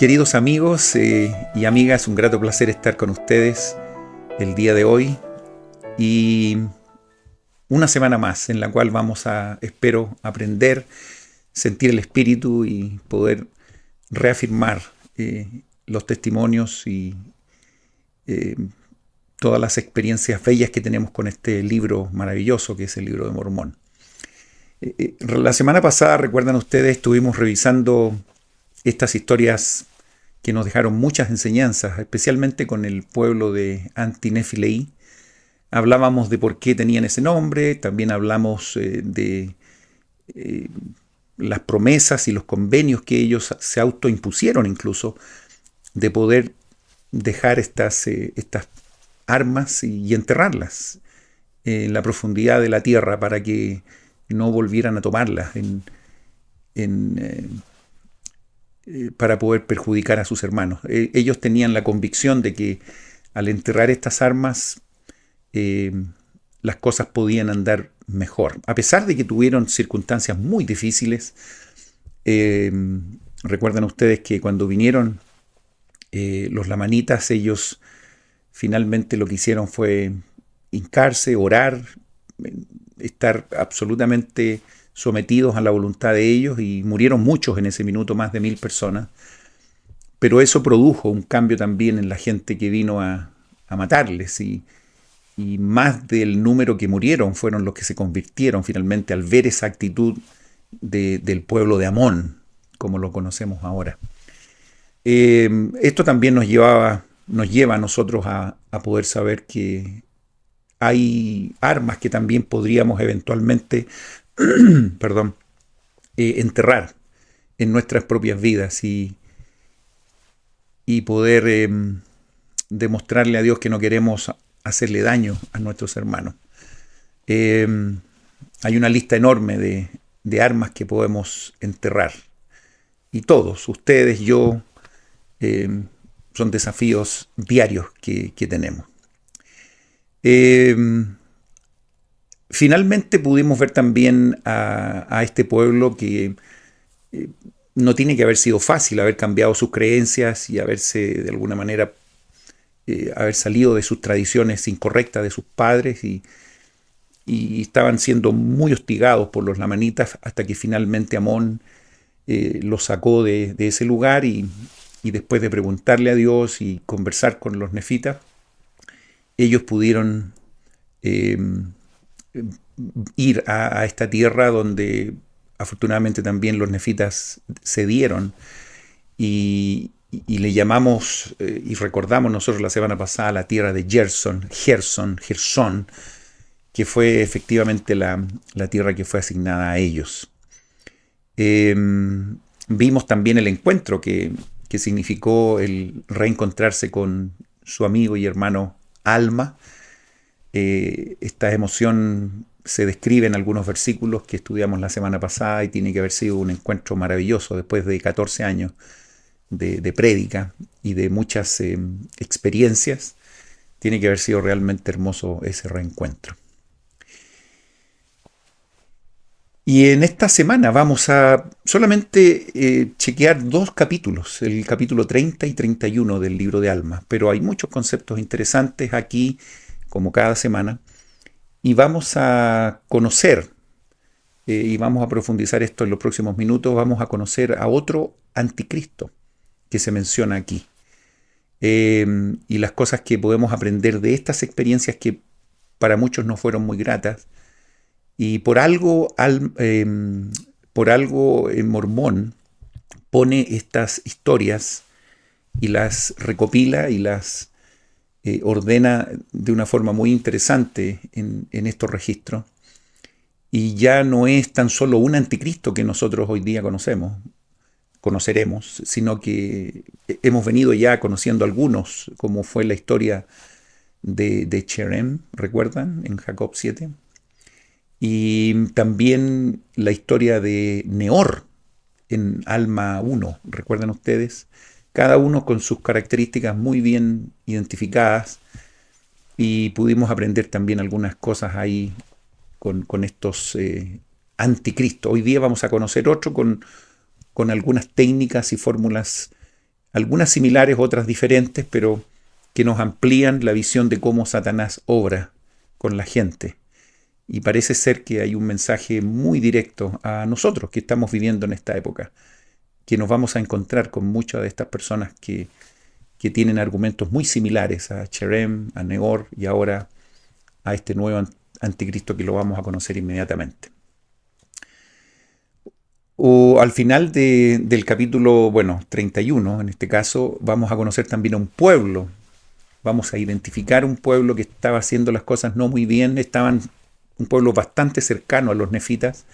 Queridos amigos y amigas, un grato placer estar con ustedes el día de hoy y una semana más en la cual vamos a, espero, aprender, sentir el espíritu y poder reafirmar los testimonios y eh, todas las experiencias bellas que tenemos con este libro maravilloso que es el Libro de Mormón. La semana pasada, recuerdan ustedes, estuvimos revisando estas historias que nos dejaron muchas enseñanzas, especialmente con el pueblo de Anti-Nephileí. Hablábamos de por qué tenían ese nombre, también hablamos de las promesas y los convenios que ellos se autoimpusieron incluso, de poder dejar estas armas y enterrarlas en la profundidad de la tierra para que no volvieran a tomarlas para poder perjudicar a sus hermanos. Ellos tenían la convicción de que al enterrar estas armas las cosas podían andar mejor. A pesar de que tuvieron circunstancias muy difíciles, recuerdan ustedes que cuando vinieron los lamanitas, ellos finalmente lo que hicieron fue hincarse, orar, estar absolutamente sometidos a la voluntad de ellos, y murieron muchos en ese minuto, más de 1000 personas. Pero eso produjo un cambio también en la gente que vino a matarles, y más del número que murieron fueron los que se convirtieron finalmente al ver esa actitud del pueblo de Amón, como lo conocemos ahora. Esto también nos lleva a nosotros a poder saber que hay armas que también podríamos eventualmente enterrar en nuestras propias vidas y poder demostrarle a Dios que no queremos hacerle daño a nuestros hermanos. Hay una lista enorme de armas que podemos enterrar, y todos, ustedes, yo, son desafíos diarios que tenemos. Finalmente pudimos ver también a este pueblo que no tiene que haber sido fácil haber cambiado sus creencias y haberse de alguna manera haber salido de sus tradiciones incorrectas de sus padres, y estaban siendo muy hostigados por los lamanitas hasta que finalmente Amón los sacó de ese lugar, y después de preguntarle a Dios y conversar con los nefitas, ellos pudieron ir a esta tierra donde afortunadamente también los nefitas cedieron, y le llamamos y recordamos nosotros la semana pasada la tierra de Gerson, que fue efectivamente la tierra que fue asignada a ellos. Vimos también el encuentro que significó el reencontrarse con su amigo y hermano Alma. Esta emoción se describe en algunos versículos que estudiamos la semana pasada, y tiene que haber sido un encuentro maravilloso después de 14 años de prédica y de muchas experiencias. Tiene que haber sido realmente hermoso ese reencuentro. Y en esta semana vamos a solamente chequear 2 capítulos, el capítulo 30 y 31 del libro de Alma, pero hay muchos conceptos interesantes aquí, como cada semana, y vamos a conocer, y vamos a profundizar esto en los próximos minutos, vamos a conocer a otro anticristo que se menciona aquí, y las cosas que podemos aprender de estas experiencias que para muchos no fueron muy gratas, y por algo Mormón pone estas historias y las recopila y las ordena de una forma muy interesante en estos registros, y ya no es tan solo un anticristo que nosotros hoy día conoceremos, sino que hemos venido ya conociendo algunos, como fue la historia de Cherem, ¿recuerdan? En Jacob 7, y también la historia de Neor en Alma 1, ¿recuerdan ustedes? Cada uno con sus características muy bien identificadas, y pudimos aprender también algunas cosas ahí con estos anticristos. Hoy día vamos a conocer otro con algunas técnicas y fórmulas algunas similares, otras diferentes, pero que nos amplían la visión de cómo Satanás obra con la gente. Y parece ser que hay un mensaje muy directo a nosotros que estamos viviendo en esta época, que nos vamos a encontrar con muchas de estas personas que tienen argumentos muy similares a Cherem, a Nehor y ahora a este nuevo anticristo que lo vamos a conocer inmediatamente. O al final del capítulo, 31, en este caso, vamos a conocer también a un pueblo. Vamos a identificar un pueblo que estaba haciendo las cosas no muy bien, estaban un pueblo bastante cercano a los nefitas,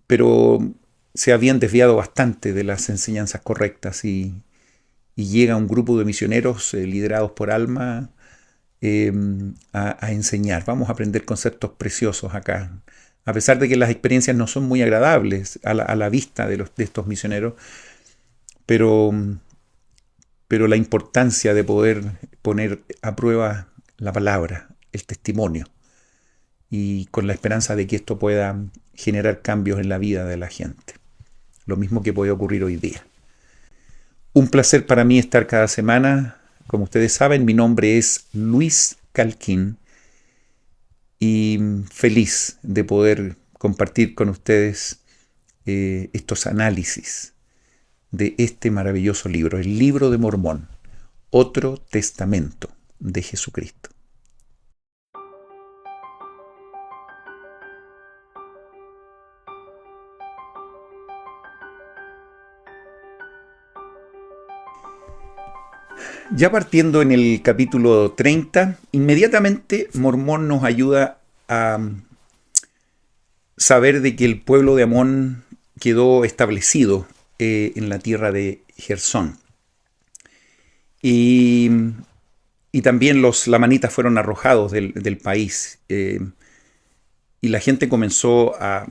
pero se habían desviado bastante de las enseñanzas correctas y llega un grupo de misioneros liderados por Alma a enseñar. Vamos a aprender conceptos preciosos acá. A pesar de que las experiencias no son muy agradables a la vista de estos misioneros, pero la importancia de poder poner a prueba la palabra, el testimonio, y con la esperanza de que esto pueda generar cambios en la vida de la gente. Lo mismo que puede ocurrir hoy día. Un placer para mí estar cada semana. Como ustedes saben, mi nombre es Luis Calquín y feliz de poder compartir con ustedes estos análisis de este maravilloso libro, el Libro de Mormón, otro testamento de Jesucristo. Ya partiendo en el capítulo 30, inmediatamente Mormón nos ayuda a saber de que el pueblo de Amón quedó establecido en la tierra de Gersón. Y también los lamanitas fueron arrojados del país. Y la gente comenzó a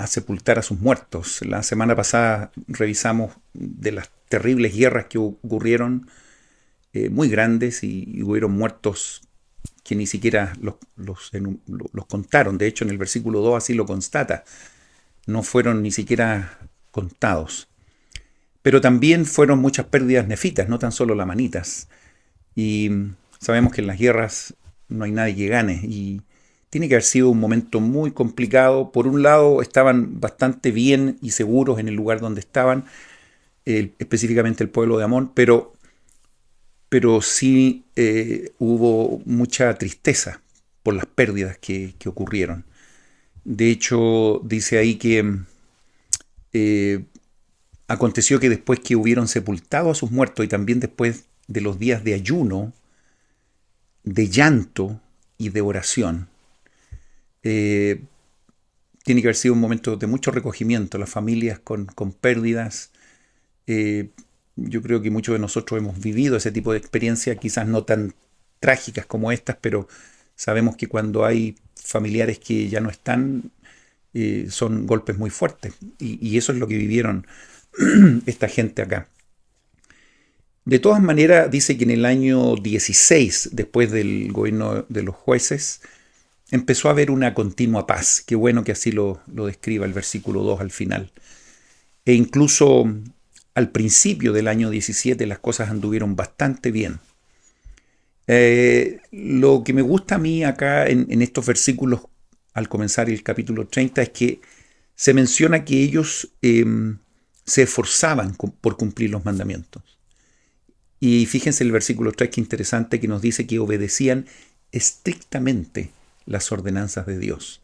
sepultar a sus muertos. La semana pasada revisamos de las terribles guerras que ocurrieron, muy grandes, y hubieron muertos que ni siquiera los contaron. De hecho, en el versículo 2 así lo constata. No fueron ni siquiera contados. Pero también fueron muchas pérdidas nefitas, no tan solo lamanitas. Y sabemos que en las guerras no hay nadie que gane. Y tiene que haber sido un momento muy complicado. Por un lado, estaban bastante bien y seguros en el lugar donde estaban, específicamente el pueblo de Amón, pero sí hubo mucha tristeza por las pérdidas que ocurrieron. De hecho, dice ahí que aconteció que después que hubieron sepultado a sus muertos y también después de los días de ayuno, de llanto y de oración, tiene que haber sido un momento de mucho recogimiento, las familias con pérdidas. Yo creo que muchos de nosotros hemos vivido ese tipo de experiencias, quizás no tan trágicas como estas, pero sabemos que cuando hay familiares que ya no están, son golpes muy fuertes. Y eso es lo que vivieron esta gente acá. De todas maneras, dice que en el año 16, después del gobierno de los jueces, empezó a haber una continua paz. Qué bueno que así lo describa el versículo 2 al final. E incluso al principio del año 17 las cosas anduvieron bastante bien. Lo que me gusta a mí acá en estos versículos, al comenzar el capítulo 30, es que se menciona que ellos se esforzaban por cumplir los mandamientos. Y fíjense el versículo 3, que interesante, que nos dice que obedecían estrictamente las ordenanzas de Dios.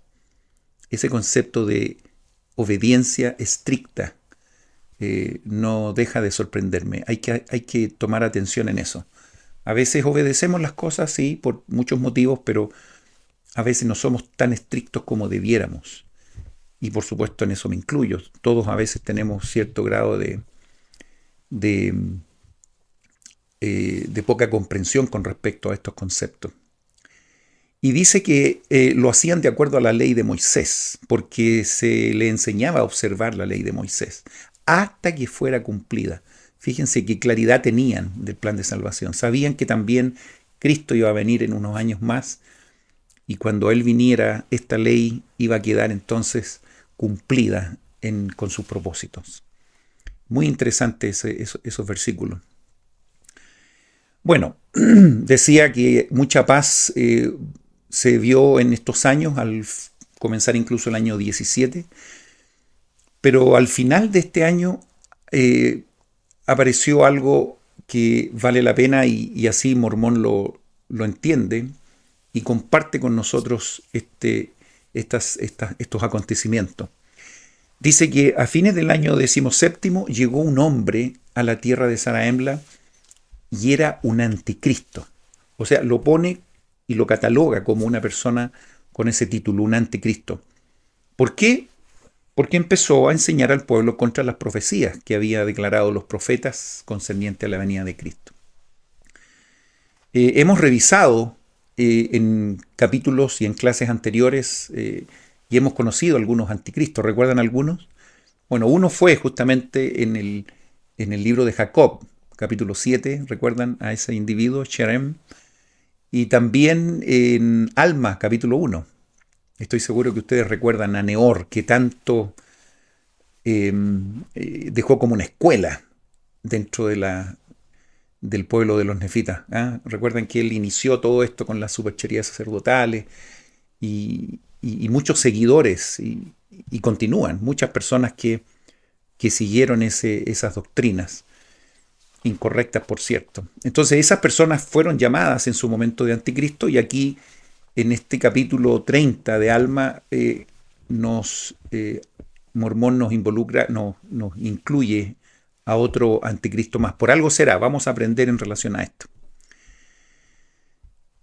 Ese concepto de obediencia estricta no deja de sorprenderme. Hay que tomar atención en eso. A veces obedecemos las cosas, sí, por muchos motivos, pero a veces no somos tan estrictos como debiéramos. Y por supuesto en eso me incluyo. Todos a veces tenemos cierto grado de poca comprensión con respecto a estos conceptos. Y dice que lo hacían de acuerdo a la ley de Moisés, porque se le enseñaba a observar la ley de Moisés hasta que fuera cumplida. Fíjense qué claridad tenían del plan de salvación. Sabían que también Cristo iba a venir en unos años más, y cuando Él viniera, esta ley iba a quedar entonces cumplida con sus propósitos. Muy interesantes esos versículos. Bueno, decía que mucha paz se vio en estos años, al comenzar incluso el año 17, pero al final de este año apareció algo que vale la pena y así Mormón lo entiende y comparte con nosotros estos acontecimientos. Dice que a fines del año 17 llegó un hombre a la tierra de Zarahemla y era un anticristo. O sea, lo pone y lo cataloga como una persona con ese título, un anticristo. ¿Por qué? Porque empezó a enseñar al pueblo contra las profecías que había declarado los profetas concerniente a la venida de Cristo. Hemos revisado en capítulos y en clases anteriores y hemos conocido algunos anticristos. ¿Recuerdan algunos? Bueno, uno fue justamente en el libro de Jacob, capítulo 7, ¿recuerdan a ese individuo, Sherem? Y también en Alma, capítulo 1. Estoy seguro que ustedes recuerdan a Neor, que tanto dejó como una escuela dentro del pueblo de los nefitas. Recuerden que él inició todo esto con las supercherías sacerdotales y muchos seguidores y continúan, muchas personas que siguieron esas doctrinas, incorrectas por cierto. Entonces esas personas fueron llamadas en su momento de anticristo y aquí en este capítulo 30 de Alma Mormón nos involucra, nos incluye a otro anticristo más. Por algo será, vamos a aprender en relación a esto.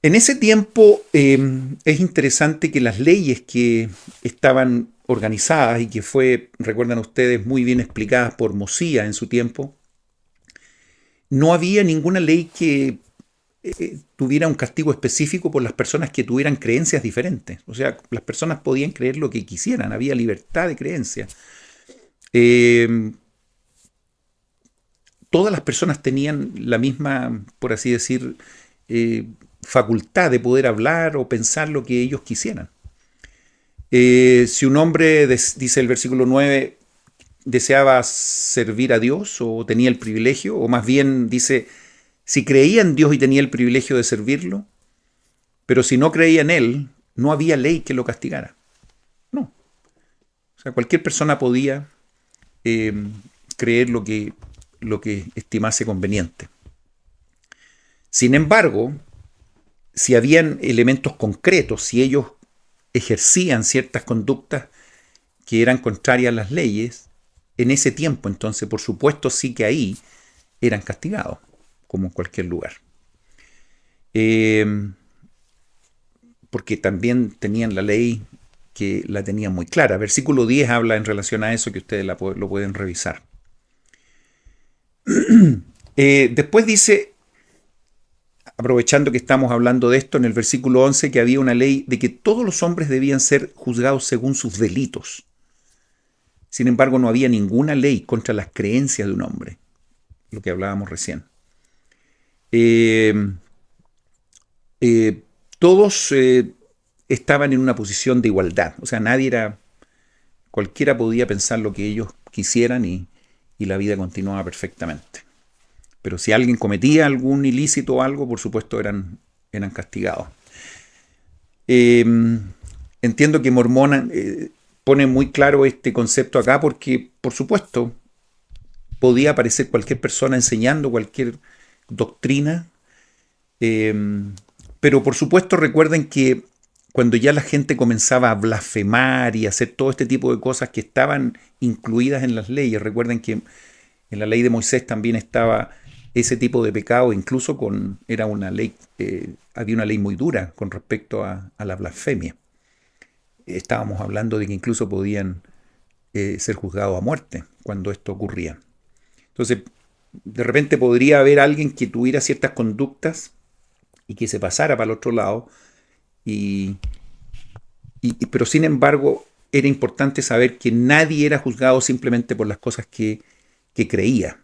En ese tiempo es interesante que las leyes que estaban organizadas y que recuerdan ustedes, muy bien explicadas por Mosía en su tiempo, no había ninguna ley que tuviera un castigo específico por las personas que tuvieran creencias diferentes. O sea, las personas podían creer lo que quisieran, había libertad de creencia. Todas las personas tenían la misma, por así decir, facultad de poder hablar o pensar lo que ellos quisieran. Si un hombre, dice el versículo 9, deseaba servir a Dios o tenía el privilegio, o más bien dice, si creía en Dios y tenía el privilegio de servirlo, pero si no creía en Él, no había ley que lo castigara. No. O sea, cualquier persona podía creer lo que estimase conveniente. Sin embargo, si habían elementos concretos, si ellos ejercían ciertas conductas que eran contrarias a las leyes, en ese tiempo, entonces, por supuesto, sí que ahí eran castigados, como en cualquier lugar. Porque también tenían la ley que la tenían muy clara. Versículo 10 habla en relación a eso, que ustedes lo pueden revisar. Después dice, aprovechando que estamos hablando de esto, en el versículo 11, que había una ley de que todos los hombres debían ser juzgados según sus delitos. Sin embargo, no había ninguna ley contra las creencias de un hombre, lo que hablábamos recién. Todos estaban en una posición de igualdad, o sea, cualquiera podía pensar lo que ellos quisieran y la vida continuaba perfectamente. Pero si alguien cometía algún ilícito o algo, por supuesto eran castigados. Entiendo que Mormón pone muy claro este concepto acá porque, por supuesto, podía aparecer cualquier persona enseñando cualquier doctrina, pero por supuesto recuerden que cuando ya la gente comenzaba a blasfemar y a hacer todo este tipo de cosas que estaban incluidas en las leyes, recuerden que en la ley de Moisés también estaba ese tipo de pecado, incluso había una ley muy dura con respecto a la blasfemia. Estábamos hablando de que incluso podían ser juzgados a muerte cuando esto ocurría. Entonces, de repente podría haber alguien que tuviera ciertas conductas y que se pasara para el otro lado, pero sin embargo era importante saber que nadie era juzgado simplemente por las cosas que creía.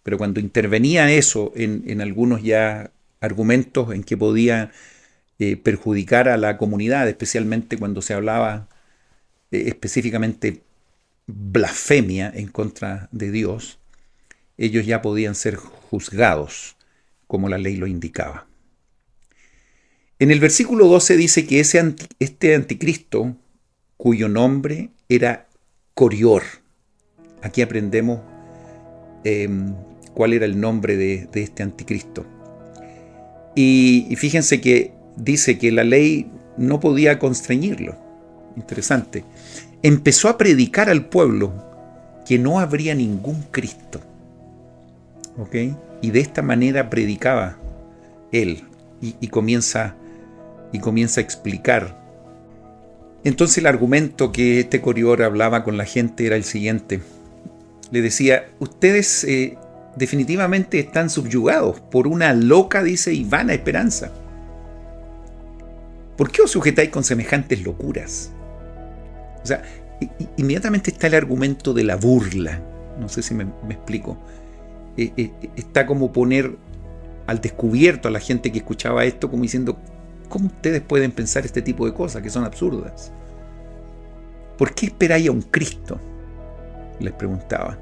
Pero cuando intervenía eso en algunos ya argumentos en que podía perjudicar a la comunidad, especialmente cuando se hablaba específicamente blasfemia en contra de Dios, ellos ya podían ser juzgados, como la ley lo indicaba. En el versículo 12 dice que este anticristo, cuyo nombre era Corior. Aquí aprendemos cuál era el nombre de este anticristo. Y fíjense que dice que la ley no podía constreñirlo. Interesante. Empezó a predicar al pueblo que no habría ningún Cristo. ¿Ok? Y de esta manera predicaba él y comienza a explicar. Entonces el argumento que este Corior hablaba con la gente era el siguiente. Le decía, ustedes definitivamente están subyugados por una loca, dice, y vana esperanza. ¿Por qué os sujetáis con semejantes locuras? O sea, inmediatamente está el argumento de la burla. No sé si me explico. Está como poner al descubierto a la gente que escuchaba esto, como diciendo, ¿cómo ustedes pueden pensar este tipo de cosas que son absurdas? ¿Por qué esperáis a un Cristo? Les preguntaba.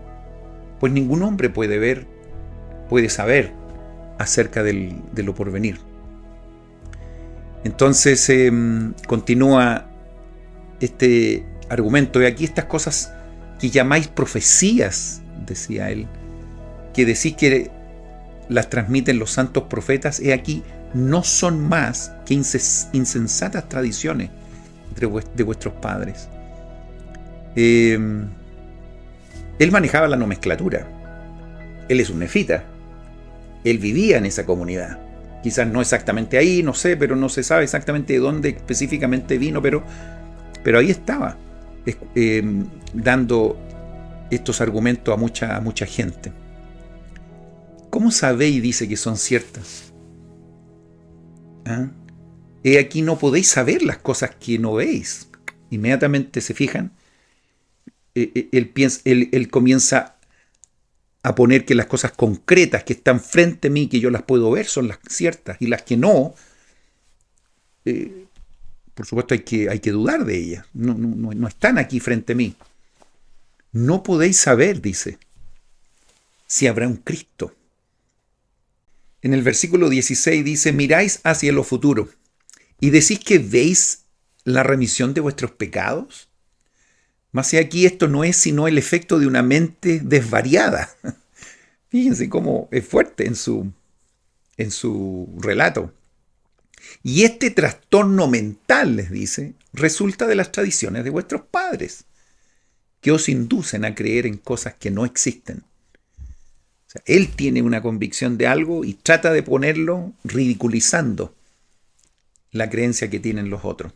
Pues ningún hombre puede saber acerca de lo porvenir. Entonces continúa este argumento. Y aquí estas cosas que llamáis profecías, decía él, que decís que las transmiten los santos profetas, he aquí, no son más que insensatas tradiciones de vuestros padres. Él manejaba la nomenclatura. Él es un nefita. Él vivía en esa comunidad. Quizás no exactamente ahí, no sé, pero no se sabe exactamente de dónde específicamente vino, pero ahí estaba, dando estos argumentos a mucha gente. ¿Cómo sabéis, dice, que son ciertas? He aquí no podéis saber las cosas que no veis. Inmediatamente se fijan, él comienza a poner que las cosas concretas que están frente a mí, que yo las puedo ver, son las ciertas, y las que no, por supuesto hay que dudar de ellas. No están aquí frente a mí. No podéis saber, dice, si habrá un Cristo. En el versículo 16 dice, miráis hacia lo futuro y decís que veis la remisión de vuestros pecados. Mas aquí esto no es sino el efecto de una mente desvariada. Fíjense cómo es fuerte en su relato. Y este trastorno mental, les dice, resulta de las tradiciones de vuestros padres, que os inducen a creer en cosas que no existen. O sea, él tiene una convicción de algo y trata de ponerlo ridiculizando la creencia que tienen los otros.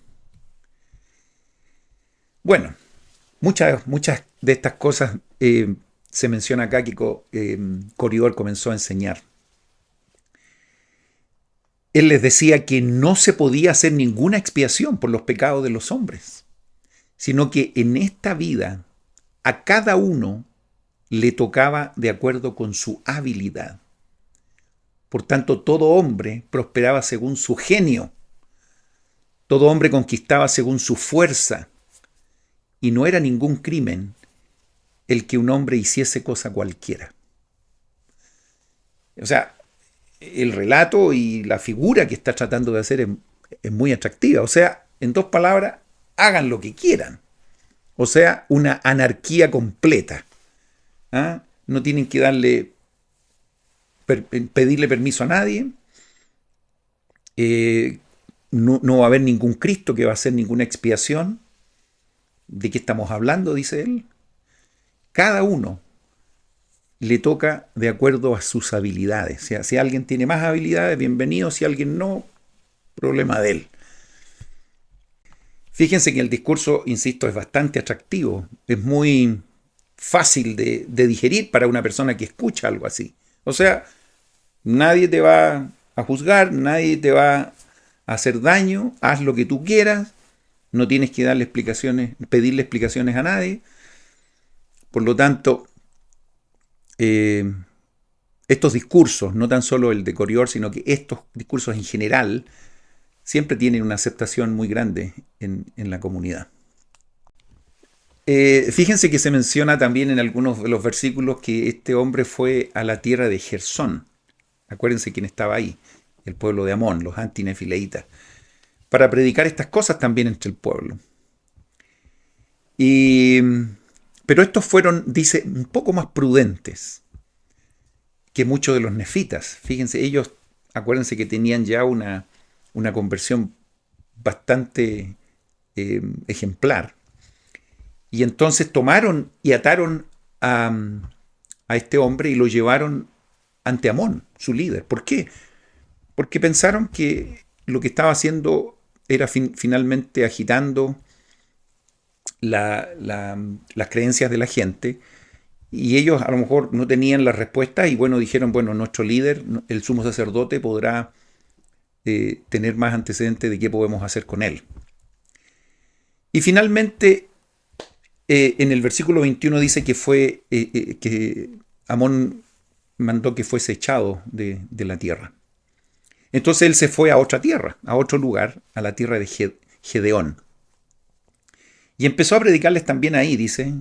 Bueno, muchas de estas cosas se menciona acá que Corior comenzó a enseñar. Él les decía que no se podía hacer ninguna expiación por los pecados de los hombres, sino que en esta vida a cada uno le tocaba de acuerdo con su habilidad. Por tanto, todo hombre prosperaba según su genio, todo hombre conquistaba según su fuerza, y no era ningún crimen el que un hombre hiciese cosa cualquiera. O sea, el relato y la figura que está tratando de hacer es muy atractiva. O sea, en dos palabras, hagan lo que quieran. O sea, una anarquía completa. No tienen que pedirle permiso a nadie. No va a haber ningún Cristo que va a hacer ninguna expiación. ¿De qué estamos hablando? Dice él. Cada uno le toca de acuerdo a sus habilidades. O sea, si alguien tiene más habilidades, bienvenido. Si alguien no, problema de él. Fíjense que el discurso, insisto, es bastante atractivo. Es muy fácil de digerir para una persona que escucha algo así. O sea, nadie te va a juzgar, nadie te va a hacer daño, haz lo que tú quieras, no tienes que pedirle explicaciones a nadie. Por lo tanto, estos discursos, no tan solo el de Corior, sino que estos discursos en general, siempre tienen una aceptación muy grande en la comunidad. Fíjense que se menciona también en algunos de los versículos que este hombre fue a la tierra de Gersón. Acuérdense quién estaba ahí, el pueblo de Amón, los antinefileitas, para predicar estas cosas también entre el pueblo. Y, pero estos fueron, dice, un poco más prudentes que muchos de los nefitas. Fíjense, ellos, acuérdense que tenían ya una conversión bastante ejemplar. Y entonces tomaron y ataron a este hombre y lo llevaron ante Amón, su líder. ¿Por qué? Porque pensaron que lo que estaba haciendo era finalmente agitando las creencias de la gente, y ellos a lo mejor no tenían la respuesta y bueno, dijeron, bueno, nuestro líder, el sumo sacerdote, podrá tener más antecedentes de qué podemos hacer con él. Y finalmente, en el versículo 21 dice que fue que Amón mandó que fuese echado de la tierra. Entonces él se fue a otra tierra, a otro lugar, a la tierra de Gedeón. Y empezó a predicarles también ahí, dice,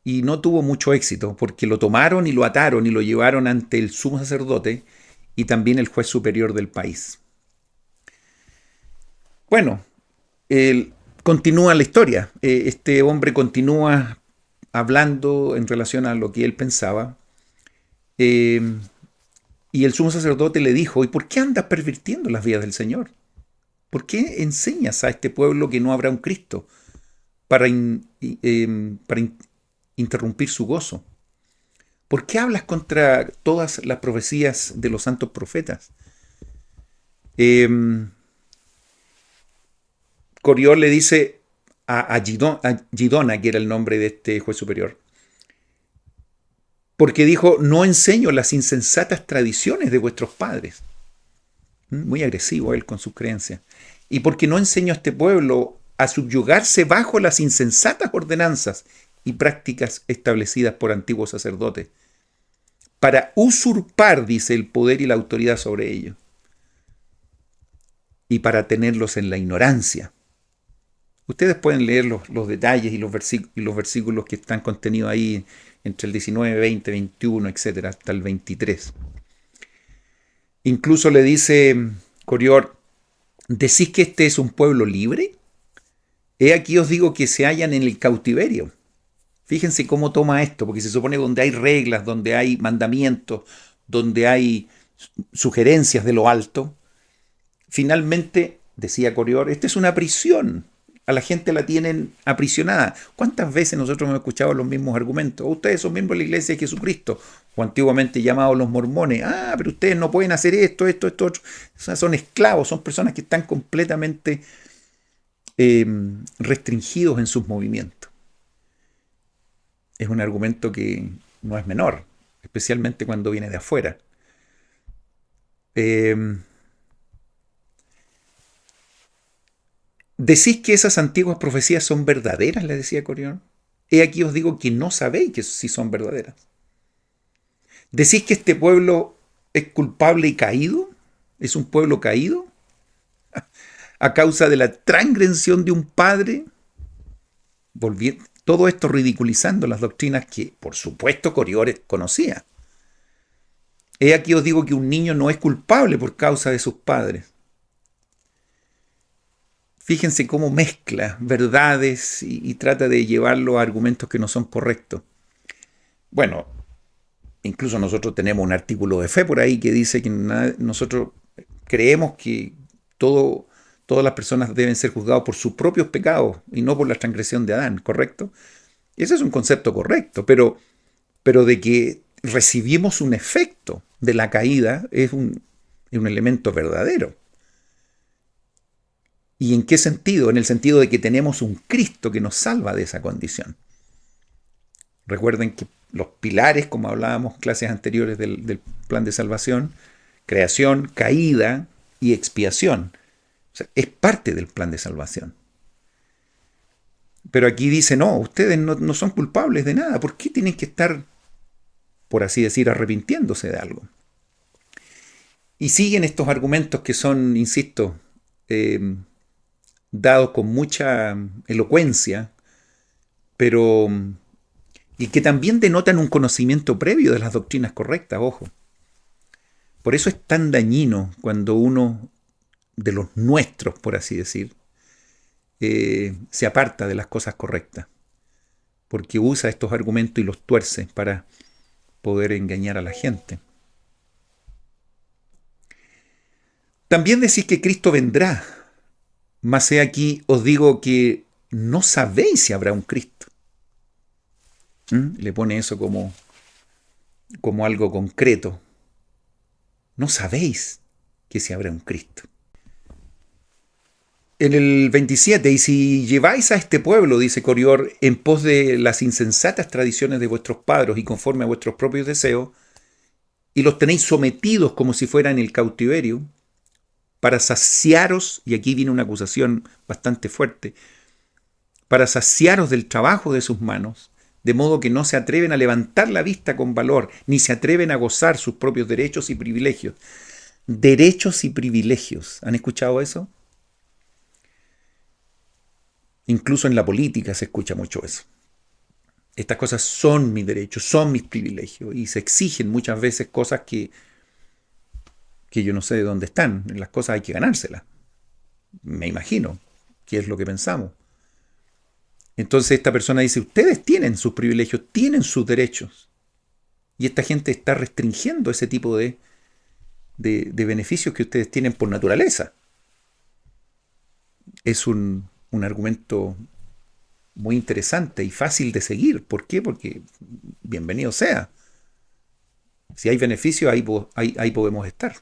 y no tuvo mucho éxito, porque lo tomaron y lo ataron y lo llevaron ante el sumo sacerdote y también el juez superior del país. Bueno, continúa la historia. Este hombre continúa hablando en relación a lo que él pensaba. Y el sumo sacerdote le dijo, ¿y por qué andas pervirtiendo las vías del Señor? ¿Por qué enseñas a este pueblo que no habrá un Cristo para interrumpir su gozo? ¿Por qué hablas contra todas las profecías de los santos profetas? Coriol le dice a Gidona, que era el nombre de este juez superior, porque dijo, no enseño las insensatas tradiciones de vuestros padres. Muy agresivo él con sus creencias. Y porque no enseño a este pueblo a subyugarse bajo las insensatas ordenanzas y prácticas establecidas por antiguos sacerdotes, para usurpar, dice, el poder y la autoridad sobre ellos, y para tenerlos en la ignorancia. Ustedes pueden leer los detalles y los versículos que están contenidos ahí entre el 19, 20, 21, etcétera, hasta el 23. Incluso le dice Coriol, ¿decís que este es un pueblo libre? He aquí os digo que se hallan en el cautiverio. Fíjense cómo toma esto, porque se supone que donde hay reglas, donde hay mandamientos, donde hay sugerencias de lo alto, finalmente, decía Coriol, esta es una prisión. A la gente la tienen aprisionada. ¿Cuántas veces nosotros hemos escuchado los mismos argumentos? Ustedes son miembros de la Iglesia de Jesucristo, o antiguamente llamados los mormones. Pero ustedes no pueden hacer esto, otro. O sea, son esclavos, son personas que están completamente restringidos en sus movimientos. Es un argumento que no es menor, especialmente cuando viene de afuera. ¿Decís que esas antiguas profecías son verdaderas?, le decía Coriol. He aquí os digo que no sabéis que si son verdaderas. ¿Decís que este pueblo es culpable y caído? ¿Es un pueblo caído? ¿A causa de la transgresión de un padre? Todo esto ridiculizando las doctrinas que, por supuesto, Coriol conocía. He aquí os digo que un niño no es culpable por causa de sus padres. Fíjense cómo mezcla verdades y trata de llevarlo a argumentos que no son correctos. Bueno, incluso nosotros tenemos un artículo de fe por ahí que dice que nosotros creemos que todas las personas deben ser juzgadas por sus propios pecados y no por la transgresión de Adán, ¿correcto? Ese es un concepto correcto, pero de que recibimos un efecto de la caída es un elemento verdadero. ¿Y en qué sentido? En el sentido de que tenemos un Cristo que nos salva de esa condición. Recuerden que los pilares, como hablábamos en clases anteriores del plan de salvación, creación, caída y expiación. O sea, es parte del plan de salvación. Pero aquí dice, no, ustedes no son culpables de nada. ¿Por qué tienen que estar, por así decir, arrepintiéndose de algo? Y siguen estos argumentos que son, insisto, dados con mucha elocuencia, pero y que también denotan un conocimiento previo de las doctrinas correctas, ojo. Por eso es tan dañino cuando uno de los nuestros, por así decir, se aparta de las cosas correctas, porque usa estos argumentos y los tuerce para poder engañar a la gente. También decís que Cristo vendrá, mas he aquí os digo que no sabéis si habrá un Cristo. Le pone eso como algo concreto. No sabéis que si habrá un Cristo. En el 27, y si lleváis a este pueblo, dice Corior, en pos de las insensatas tradiciones de vuestros padres y conforme a vuestros propios deseos, y los tenéis sometidos como si fueran el cautiverio, para saciaros, y aquí viene una acusación bastante fuerte, para saciaros del trabajo de sus manos, de modo que no se atreven a levantar la vista con valor, ni se atreven a gozar sus propios derechos y privilegios. Derechos y privilegios. ¿Han escuchado eso? Incluso en la política se escucha mucho eso. Estas cosas son mis derechos, son mis privilegios, y se exigen muchas veces cosas que yo no sé de dónde están. Las cosas hay que ganárselas. Me imagino que es lo que pensamos. Entonces esta persona dice, ustedes tienen sus privilegios, tienen sus derechos. Y esta gente está restringiendo ese tipo de beneficios que ustedes tienen por naturaleza. Es un argumento muy interesante y fácil de seguir. ¿Por qué? Porque bienvenido sea. Si hay beneficios, ahí podemos estar.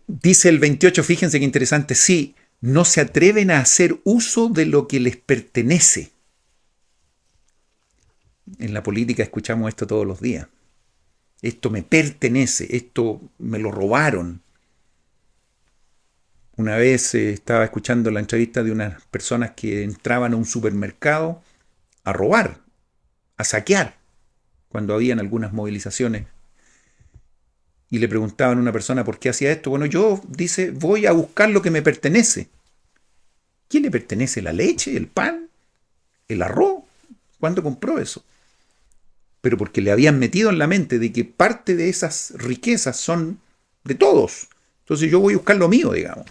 Dice el 28, fíjense qué interesante, sí, no se atreven a hacer uso de lo que les pertenece. En la política escuchamos esto todos los días. Esto me pertenece, esto me lo robaron. Una vez estaba escuchando la entrevista de unas personas que entraban a un supermercado a robar, a saquear, cuando habían algunas movilizaciones. Y le preguntaban a una persona por qué hacía esto. Bueno, yo, dice, voy a buscar lo que me pertenece. ¿Quién le pertenece? ¿La leche? ¿El pan? ¿El arroz? ¿Cuándo compró eso? Pero porque le habían metido en la mente de que parte de esas riquezas son de todos. Entonces yo voy a buscar lo mío, digamos.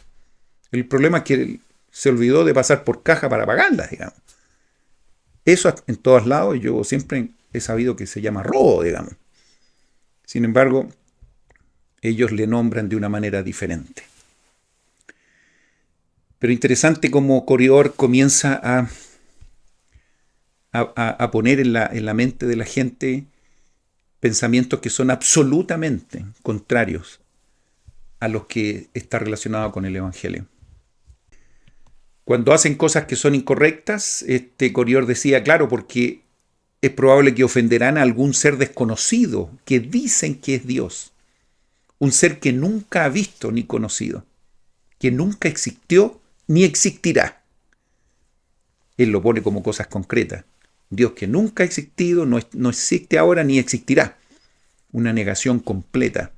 El problema es que se olvidó de pasar por caja para pagarlas, digamos. Eso en todos lados yo siempre he sabido que se llama robo, digamos. Sin embargo, ellos le nombran de una manera diferente. Pero interesante cómo Corior comienza a poner en la mente de la gente pensamientos que son absolutamente contrarios a los que está relacionado con el Evangelio. Cuando hacen cosas que son incorrectas, Corior decía, claro, porque es probable que ofenderán a algún ser desconocido que dicen que es Dios. Un ser que nunca ha visto ni conocido, que nunca existió ni existirá. Él lo pone como cosas concretas. Dios que nunca ha existido, no existe ahora ni existirá. Una negación completa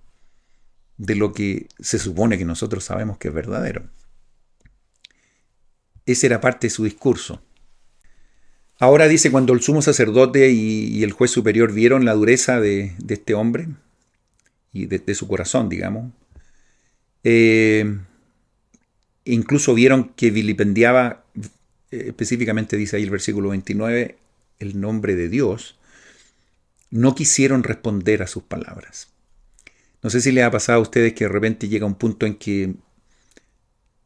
de lo que se supone que nosotros sabemos que es verdadero. Esa era parte de su discurso. Ahora dice, cuando el sumo sacerdote y el juez superior vieron la dureza de este hombre y de su corazón, digamos, incluso vieron que vilipendiaba, específicamente dice ahí el versículo 29, el nombre de Dios, no quisieron responder a sus palabras. No sé si les ha pasado a ustedes que de repente llega un punto en que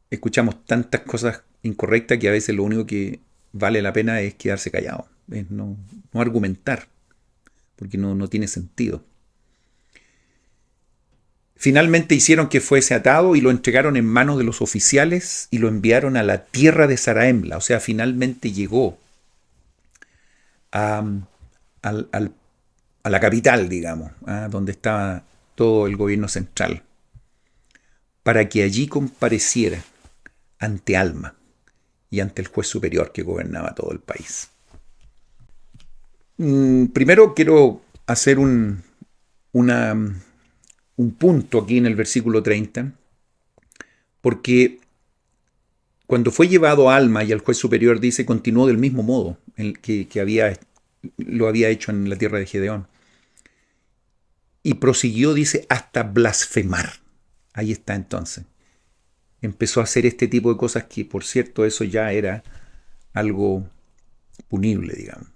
escuchamos tantas cosas incorrectas que a veces lo único que vale la pena es quedarse callado, es no argumentar, porque no tiene sentido. Finalmente hicieron que fuese atado y lo entregaron en manos de los oficiales y lo enviaron a la tierra de Saraemla. O sea, finalmente llegó a la capital, digamos, donde estaba todo el gobierno central, para que allí compareciera ante Alma y ante el juez superior que gobernaba todo el país. Primero quiero hacer un punto aquí en el versículo 30, porque cuando fue llevado a Alma y al juez superior, dice, continuó del mismo modo lo había hecho en la tierra de Gedeón. Y prosiguió, dice, hasta blasfemar. Ahí está entonces. Empezó a hacer este tipo de cosas que, por cierto, eso ya era algo punible, digamos.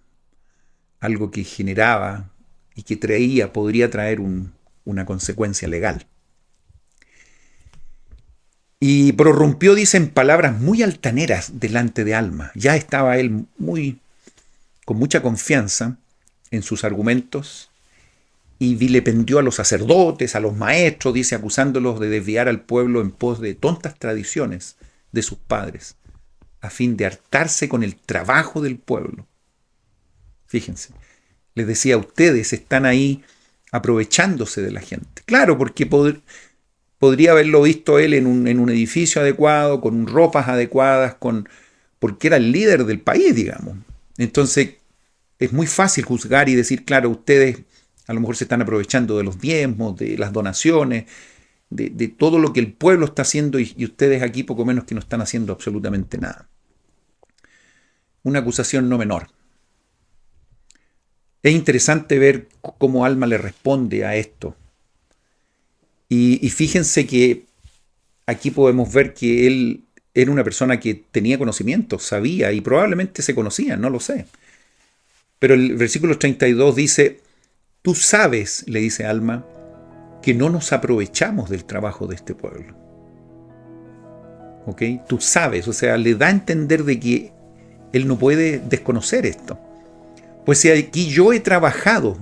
Algo que generaba y que podría traer una consecuencia legal. Y prorrumpió, dice, en palabras muy altaneras delante de Alma. Ya estaba él con mucha confianza en sus argumentos y vilipendió a los sacerdotes, a los maestros, dice, acusándolos de desviar al pueblo en pos de tontas tradiciones de sus padres, a fin de hartarse con el trabajo del pueblo. Fíjense, les decía, ustedes están ahí aprovechándose de la gente. Claro, porque podría haberlo visto él en un edificio adecuado, con ropas adecuadas, porque era el líder del país, digamos. Entonces, es muy fácil juzgar y decir, claro, ustedes a lo mejor se están aprovechando de los diezmos, de las donaciones, de todo lo que el pueblo está haciendo y ustedes aquí poco menos que no están haciendo absolutamente nada. Una acusación no menor. Es interesante ver cómo Alma le responde a esto. Y fíjense que aquí podemos ver que él era una persona que tenía conocimiento, sabía y probablemente se conocían, no lo sé. Pero el versículo 32 dice, tú sabes, le dice Alma, que no nos aprovechamos del trabajo de este pueblo. ¿Ok? Tú sabes, o sea, le da a entender de que él no puede desconocer esto. Pues si aquí yo he trabajado,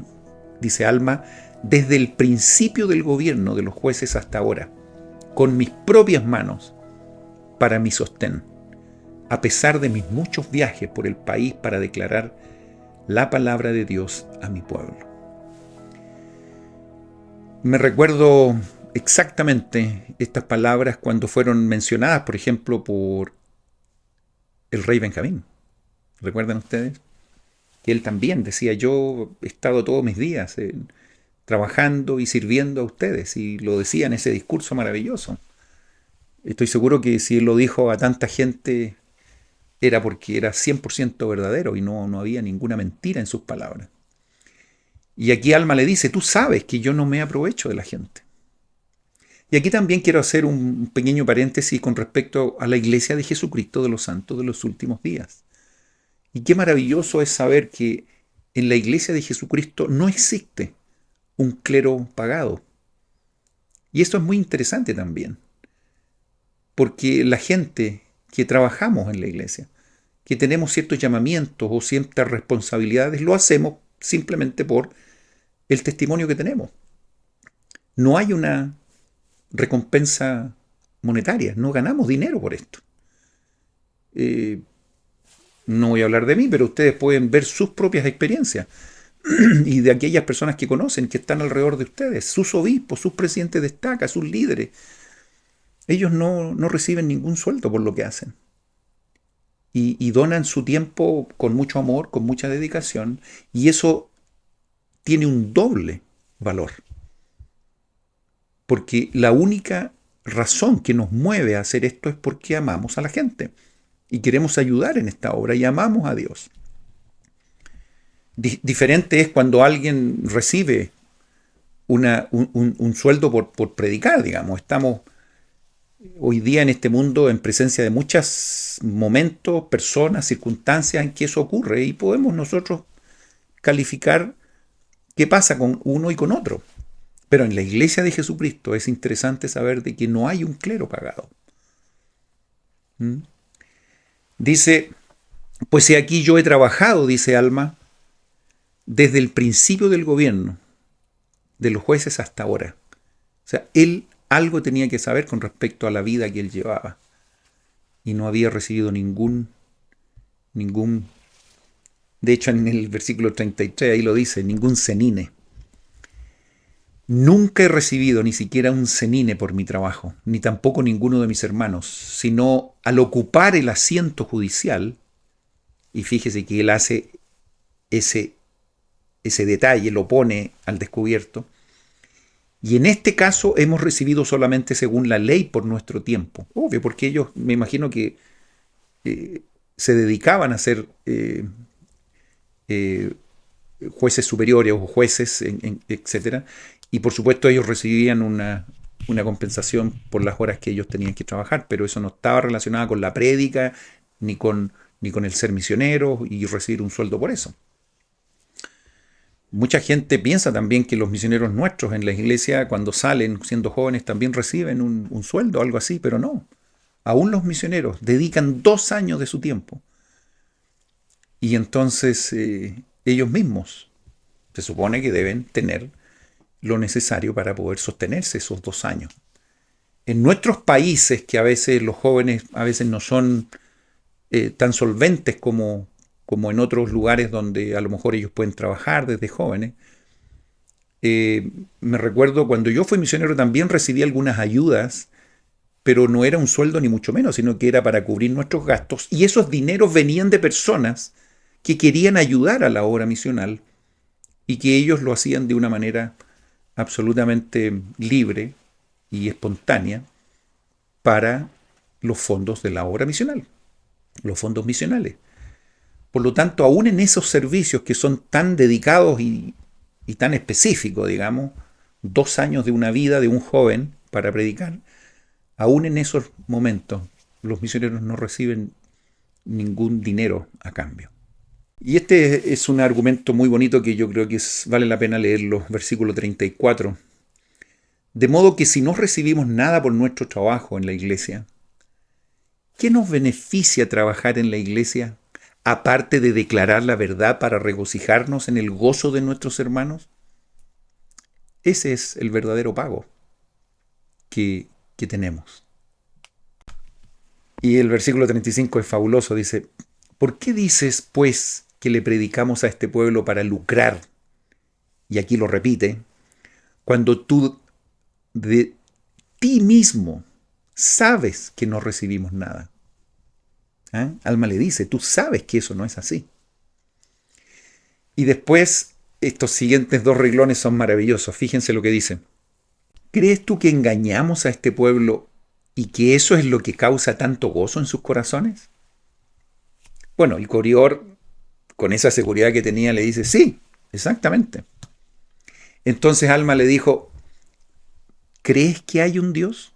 dice Alma, desde el principio del gobierno de los jueces hasta ahora, con mis propias manos, para mi sostén, a pesar de mis muchos viajes por el país para declarar la palabra de Dios a mi pueblo. Me recuerdo exactamente estas palabras cuando fueron mencionadas, por ejemplo, por el rey Benjamín. ¿Recuerdan ustedes? Que él también decía, yo he estado todos mis días trabajando y sirviendo a ustedes, y lo decía en ese discurso maravilloso. Estoy seguro que si él lo dijo a tanta gente era porque era 100% verdadero y no había ninguna mentira en sus palabras. Y aquí Alma le dice, tú sabes que yo no me aprovecho de la gente. Y aquí también quiero hacer un pequeño paréntesis con respecto a la iglesia de Jesucristo de los santos de los últimos días. Y qué maravilloso es saber que en la iglesia de Jesucristo no existe un clero pagado. Y esto es muy interesante también, porque la gente que trabajamos en la iglesia, que tenemos ciertos llamamientos o ciertas responsabilidades, lo hacemos simplemente por el testimonio que tenemos. No hay una recompensa monetaria, no ganamos dinero por esto. No voy a hablar de mí, pero ustedes pueden ver sus propias experiencias y de aquellas personas que conocen, que están alrededor de ustedes, sus obispos, sus presidentes de estaca, sus líderes. Ellos no reciben ningún sueldo por lo que hacen. Y donan su tiempo con mucho amor, con mucha dedicación, y eso tiene un doble valor. Porque la única razón que nos mueve a hacer esto es porque amamos a la gente y queremos ayudar en esta obra y amamos a Dios. Diferente es cuando alguien recibe un sueldo por predicar, digamos. Estamos hoy día en este mundo en presencia de muchos momentos, personas, circunstancias en que eso ocurre y podemos nosotros calificar qué pasa con uno y con otro. Pero en la iglesia de Jesucristo es interesante saber de que no hay un clero pagado. Dice, pues si aquí yo he trabajado, dice Alma, desde el principio del gobierno de los jueces hasta ahora. O sea, él algo tenía que saber con respecto a la vida que él llevaba. Y no había recibido ningún. De hecho, en el versículo 33 ahí lo dice, ningún cenine. Nunca he recibido ni siquiera un cenine por mi trabajo, ni tampoco ninguno de mis hermanos, sino al ocupar el asiento judicial, y fíjese que él hace ese detalle, lo pone al descubierto, y en este caso hemos recibido solamente según la ley por nuestro tiempo. Obvio, porque ellos, me imagino que se dedicaban a ser jueces superiores o jueces, etcétera, y por supuesto ellos recibían una compensación por las horas que ellos tenían que trabajar, pero eso no estaba relacionado con la prédica ni con el ser misionero y recibir un sueldo por eso. Mucha gente piensa también que los misioneros nuestros en la iglesia, cuando salen siendo jóvenes, también reciben un sueldo o algo así, pero no. Aún los misioneros dedican 2 años de su tiempo. Y entonces ellos mismos se supone que deben tener lo necesario para poder sostenerse esos 2 años. En nuestros países, que a veces los jóvenes a veces no son tan solventes como en otros lugares donde a lo mejor ellos pueden trabajar desde jóvenes, me recuerdo cuando yo fui misionero también recibí algunas ayudas, pero no era un sueldo ni mucho menos, sino que era para cubrir nuestros gastos, y esos dineros venían de personas que querían ayudar a la obra misional y que ellos lo hacían de una manera absolutamente libre y espontánea para los fondos de la obra misional, los fondos misionales. Por lo tanto, aún en esos servicios que son tan dedicados y tan específicos, digamos, 2 años de una vida de un joven para predicar, aún en esos momentos los misioneros no reciben ningún dinero a cambio. Y este es un argumento muy bonito que yo creo que vale la pena leerlo, versículo 34. De modo que si no recibimos nada por nuestro trabajo en la iglesia, ¿qué nos beneficia trabajar en la iglesia aparte de declarar la verdad para regocijarnos en el gozo de nuestros hermanos? Ese es el verdadero pago que tenemos. Y el versículo 35 es fabuloso, dice: ¿por qué dices, pues, que le predicamos a este pueblo para lucrar? Y aquí lo repite, cuando tú de ti mismo sabes que no recibimos nada. Alma le dice, tú sabes que eso no es así. Y después, estos siguientes 2 renglones son maravillosos. Fíjense lo que dice. ¿Crees tú que engañamos a este pueblo y que eso es lo que causa tanto gozo en sus corazones? Bueno, el Corior, con esa seguridad que tenía, le dice, sí, exactamente. Entonces Alma le dijo, ¿crees que hay un Dios?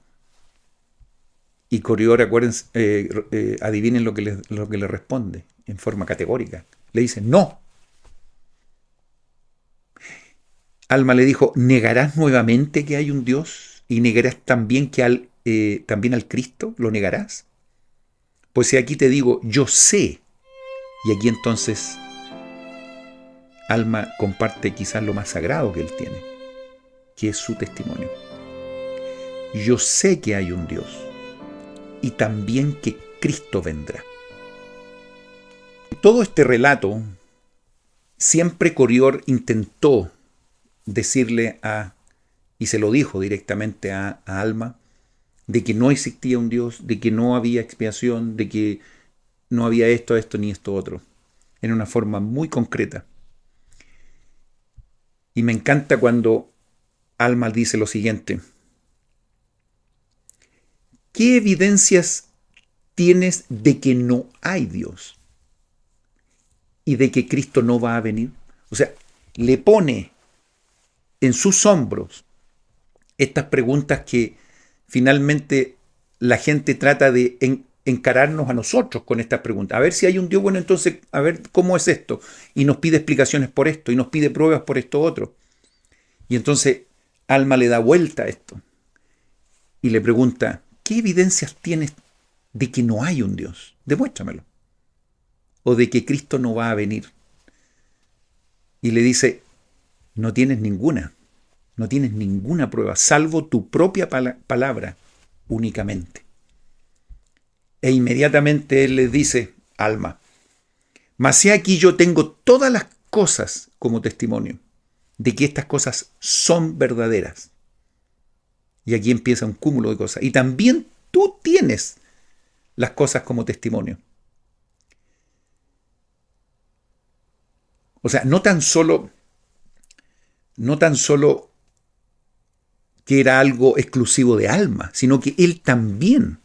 Y Corior, acuérdense, adivinen lo que le responde en forma categórica. Le dice, no. Alma le dijo, ¿negarás nuevamente que hay un Dios? ¿Y negarás también también al Cristo? ¿Lo negarás? Pues si aquí te digo, yo sé. Y aquí entonces Alma comparte quizás lo más sagrado que él tiene, que es su testimonio. Yo sé que hay un Dios y también que Cristo vendrá. En todo este relato, siempre Corior intentó decirle y se lo dijo directamente a Alma, de que no existía un Dios, de que no había expiación, de que no había esto ni esto otro, en una forma muy concreta. Y me encanta cuando Alma dice lo siguiente: ¿qué evidencias tienes de que no hay Dios y de que Cristo no va a venir? O sea, le pone en sus hombros estas preguntas que finalmente la gente trata de encararnos a nosotros con estas preguntas. A ver si hay un Dios, bueno, entonces, a ver cómo es esto. Y nos pide explicaciones por esto, y nos pide pruebas por esto otro. Y entonces Alma le da vuelta a esto y le pregunta, ¿qué evidencias tienes de que no hay un Dios? Demuéstramelo. O de que Cristo no va a venir. Y le dice, no tienes ninguna prueba, salvo tu propia palabra únicamente. E inmediatamente él le dice, Alma, mas he aquí yo tengo todas las cosas como testimonio de que estas cosas son verdaderas. Y aquí empieza un cúmulo de cosas. Y también tú tienes las cosas como testimonio. O sea, no tan solo que era algo exclusivo de Alma, sino que él también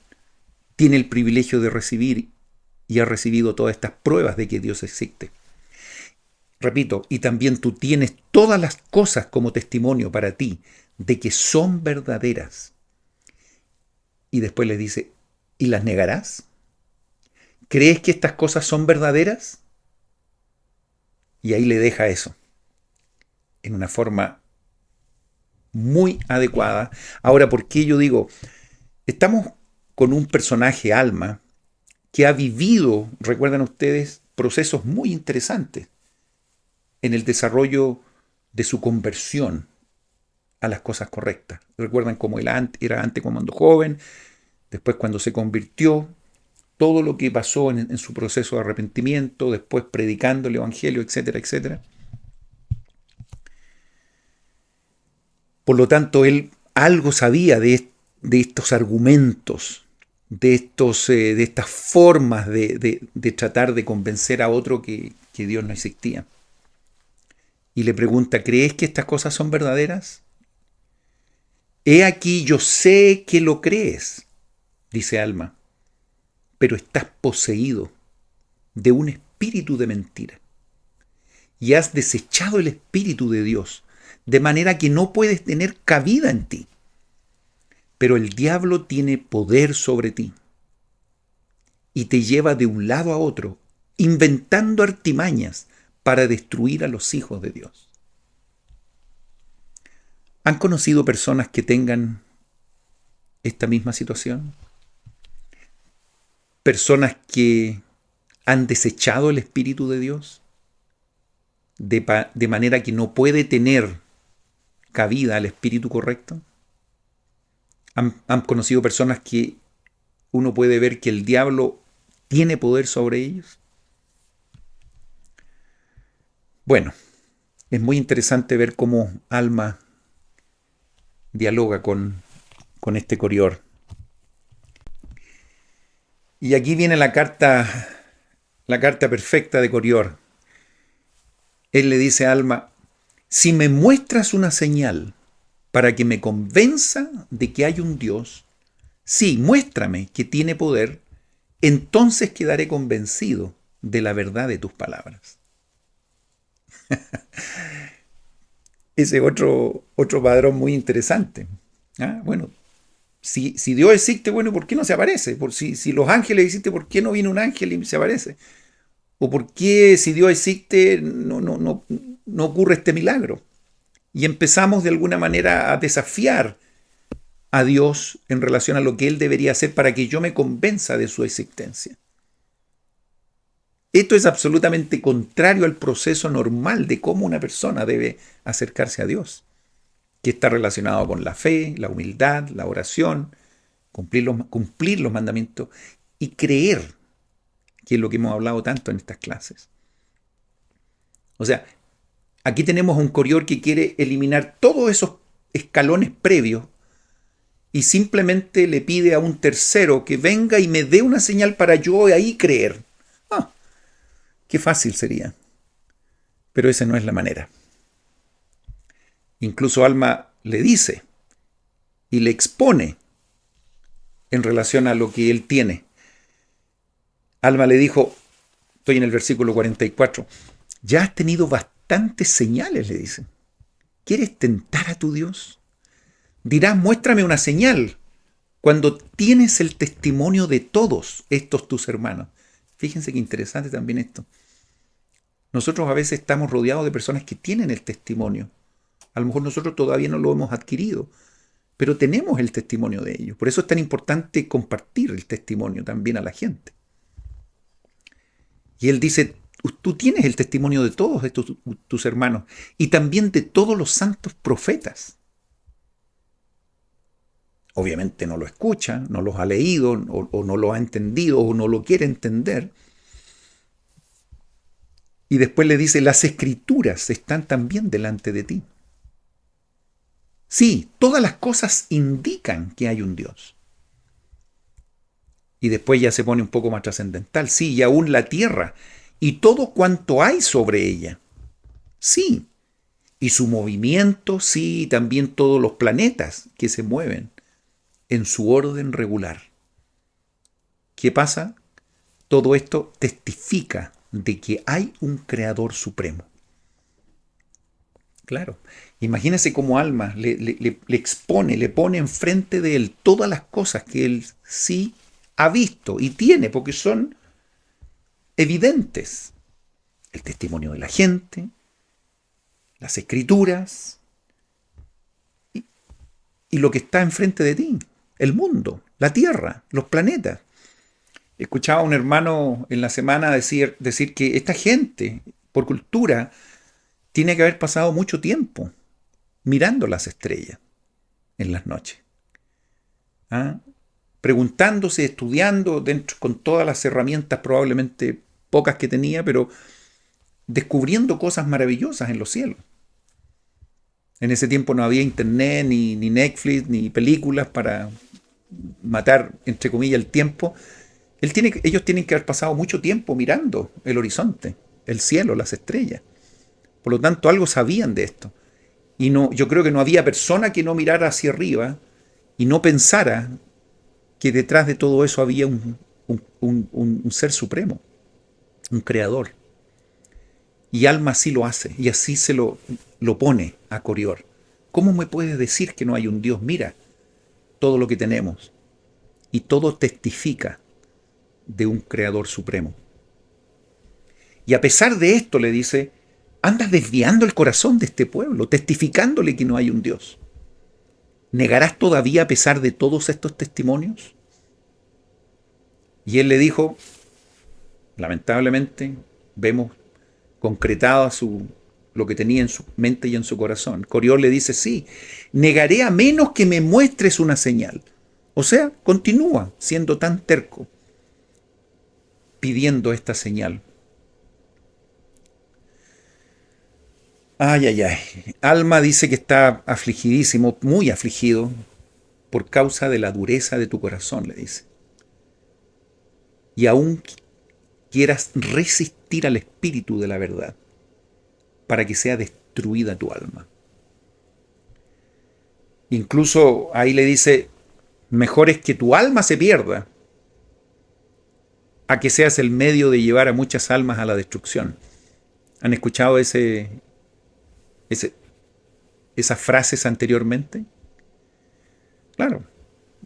tiene el privilegio de recibir y has recibido todas estas pruebas de que Dios existe. Repito, y también tú tienes todas las cosas como testimonio para ti de que son verdaderas. Y después les dice, ¿y las negarás? ¿Crees que estas cosas son verdaderas? Y ahí le deja eso, en una forma muy adecuada. Ahora, ¿por qué yo digo? Estamos con un personaje, Alma, que ha vivido, recuerdan ustedes, procesos muy interesantes en el desarrollo de su conversión a las cosas correctas. Recuerdan cómo él era antes cuando joven, después cuando se convirtió, todo lo que pasó en su proceso de arrepentimiento, después predicando el Evangelio, etcétera, etcétera. Por lo tanto, él algo sabía de estos argumentos, de estas formas de tratar de convencer a otro que Dios no existía. Y le pregunta, ¿crees que estas cosas son verdaderas? He aquí, yo sé que lo crees, dice Alma, pero estás poseído de un espíritu de mentira y has desechado el espíritu de Dios, de manera que no puedes tener cabida en ti. Pero el diablo tiene poder sobre ti y te lleva de un lado a otro, inventando artimañas para destruir a los hijos de Dios. ¿Han conocido personas que tengan esta misma situación? Personas que han desechado el Espíritu de Dios de manera que no puede tener cabida al Espíritu correcto. ¿Han conocido personas que uno puede ver que el diablo tiene poder sobre ellos? Bueno, es muy interesante ver cómo Alma dialoga con este Corior. Y aquí viene la carta perfecta de Corior. Él le dice a Alma, si me muestras una señal para que me convenza de que hay un Dios, sí, muéstrame que tiene poder, entonces quedaré convencido de la verdad de tus palabras. Ese otro padrón muy interesante. Bueno, si Dios existe, bueno, ¿por qué no se aparece? Si los ángeles existen, ¿por qué no viene un ángel y se aparece? ¿O por qué si Dios existe no ocurre este milagro? Y empezamos de alguna manera a desafiar a Dios en relación a lo que Él debería hacer para que yo me convenza de su existencia. Esto es absolutamente contrario al proceso normal de cómo una persona debe acercarse a Dios, que está relacionado con la fe, la humildad, la oración, cumplir los mandamientos y creer, que es lo que hemos hablado tanto en estas clases. O sea, aquí tenemos a un Corior que quiere eliminar todos esos escalones previos y simplemente le pide a un tercero que venga y me dé una señal para yo ahí creer. Qué fácil sería. Pero esa no es la manera. Incluso Alma le dice y le expone en relación a lo que él tiene. Alma le dijo, estoy en el versículo 44, ya has tenido bastantes señales, le dice. ¿Quieres tentar a tu Dios? Dirás, muéstrame una señal cuando tienes el testimonio de todos estos tus hermanos. Fíjense qué interesante también esto. Nosotros a veces estamos rodeados de personas que tienen el testimonio. A lo mejor nosotros todavía no lo hemos adquirido, pero tenemos el testimonio de ellos. Por eso es tan importante compartir el testimonio también a la gente. Y él dice, tú tienes el testimonio de todos estos tus hermanos y también de todos los santos profetas. Obviamente no lo escucha, no los ha leído, o no lo ha entendido, o no lo quiere entender. Y después le dice, las escrituras están también delante de ti. Sí, todas las cosas indican que hay un Dios. Y después ya se pone un poco más trascendental. Sí, y aún la tierra y todo cuanto hay sobre ella. Sí, y su movimiento, sí, y también todos los planetas que se mueven en su orden regular. ¿Qué pasa? Todo esto testifica de que hay un creador supremo. Claro, imagínese cómo Alma le expone, le pone enfrente de él todas las cosas que él sí ha visto y tiene, porque son evidentes. El testimonio de la gente, las escrituras y lo que está enfrente de ti, el mundo, la tierra, los planetas. Escuchaba a un hermano en la semana decir que esta gente, por cultura, tiene que haber pasado mucho tiempo mirando las estrellas en las noches. ¿Ah? Preguntándose, estudiando con todas las herramientas, probablemente pocas que tenía, pero descubriendo cosas maravillosas en los cielos. En ese tiempo no había internet, ni Netflix, ni películas para matar, entre comillas, el tiempo. Ellos tienen que haber pasado mucho tiempo mirando el horizonte, el cielo, las estrellas. Por lo tanto, algo sabían de esto. Y no, yo creo que no había persona que no mirara hacia arriba y no pensara que detrás de todo eso había un ser supremo, un creador. Y Alma así lo hace, y así se lo pone a Corior. ¿Cómo me puedes decir que no hay un Dios? Mira todo lo que tenemos. Y todo testifica de un creador supremo. Y a pesar de esto le dice, andas desviando el corazón de este pueblo, testificándole que no hay un Dios. ¿Negarás todavía a pesar de todos estos testimonios? Y él le dijo, lamentablemente, vemos concretado lo que tenía en su mente y en su corazón. Coriol le dice, sí, negaré a menos que me muestres una señal. O sea, continúa siendo tan terco, pidiendo esta señal. Ay, ay, ay. Alma dice que está afligidísimo, muy afligido, por causa de la dureza de tu corazón, le dice. Y aún quieras resistir al espíritu de la verdad para que sea destruida tu alma. Incluso ahí le dice, mejor es que tu alma se pierda a que seas el medio de llevar a muchas almas a la destrucción. ¿Han escuchado esas frases anteriormente? Claro.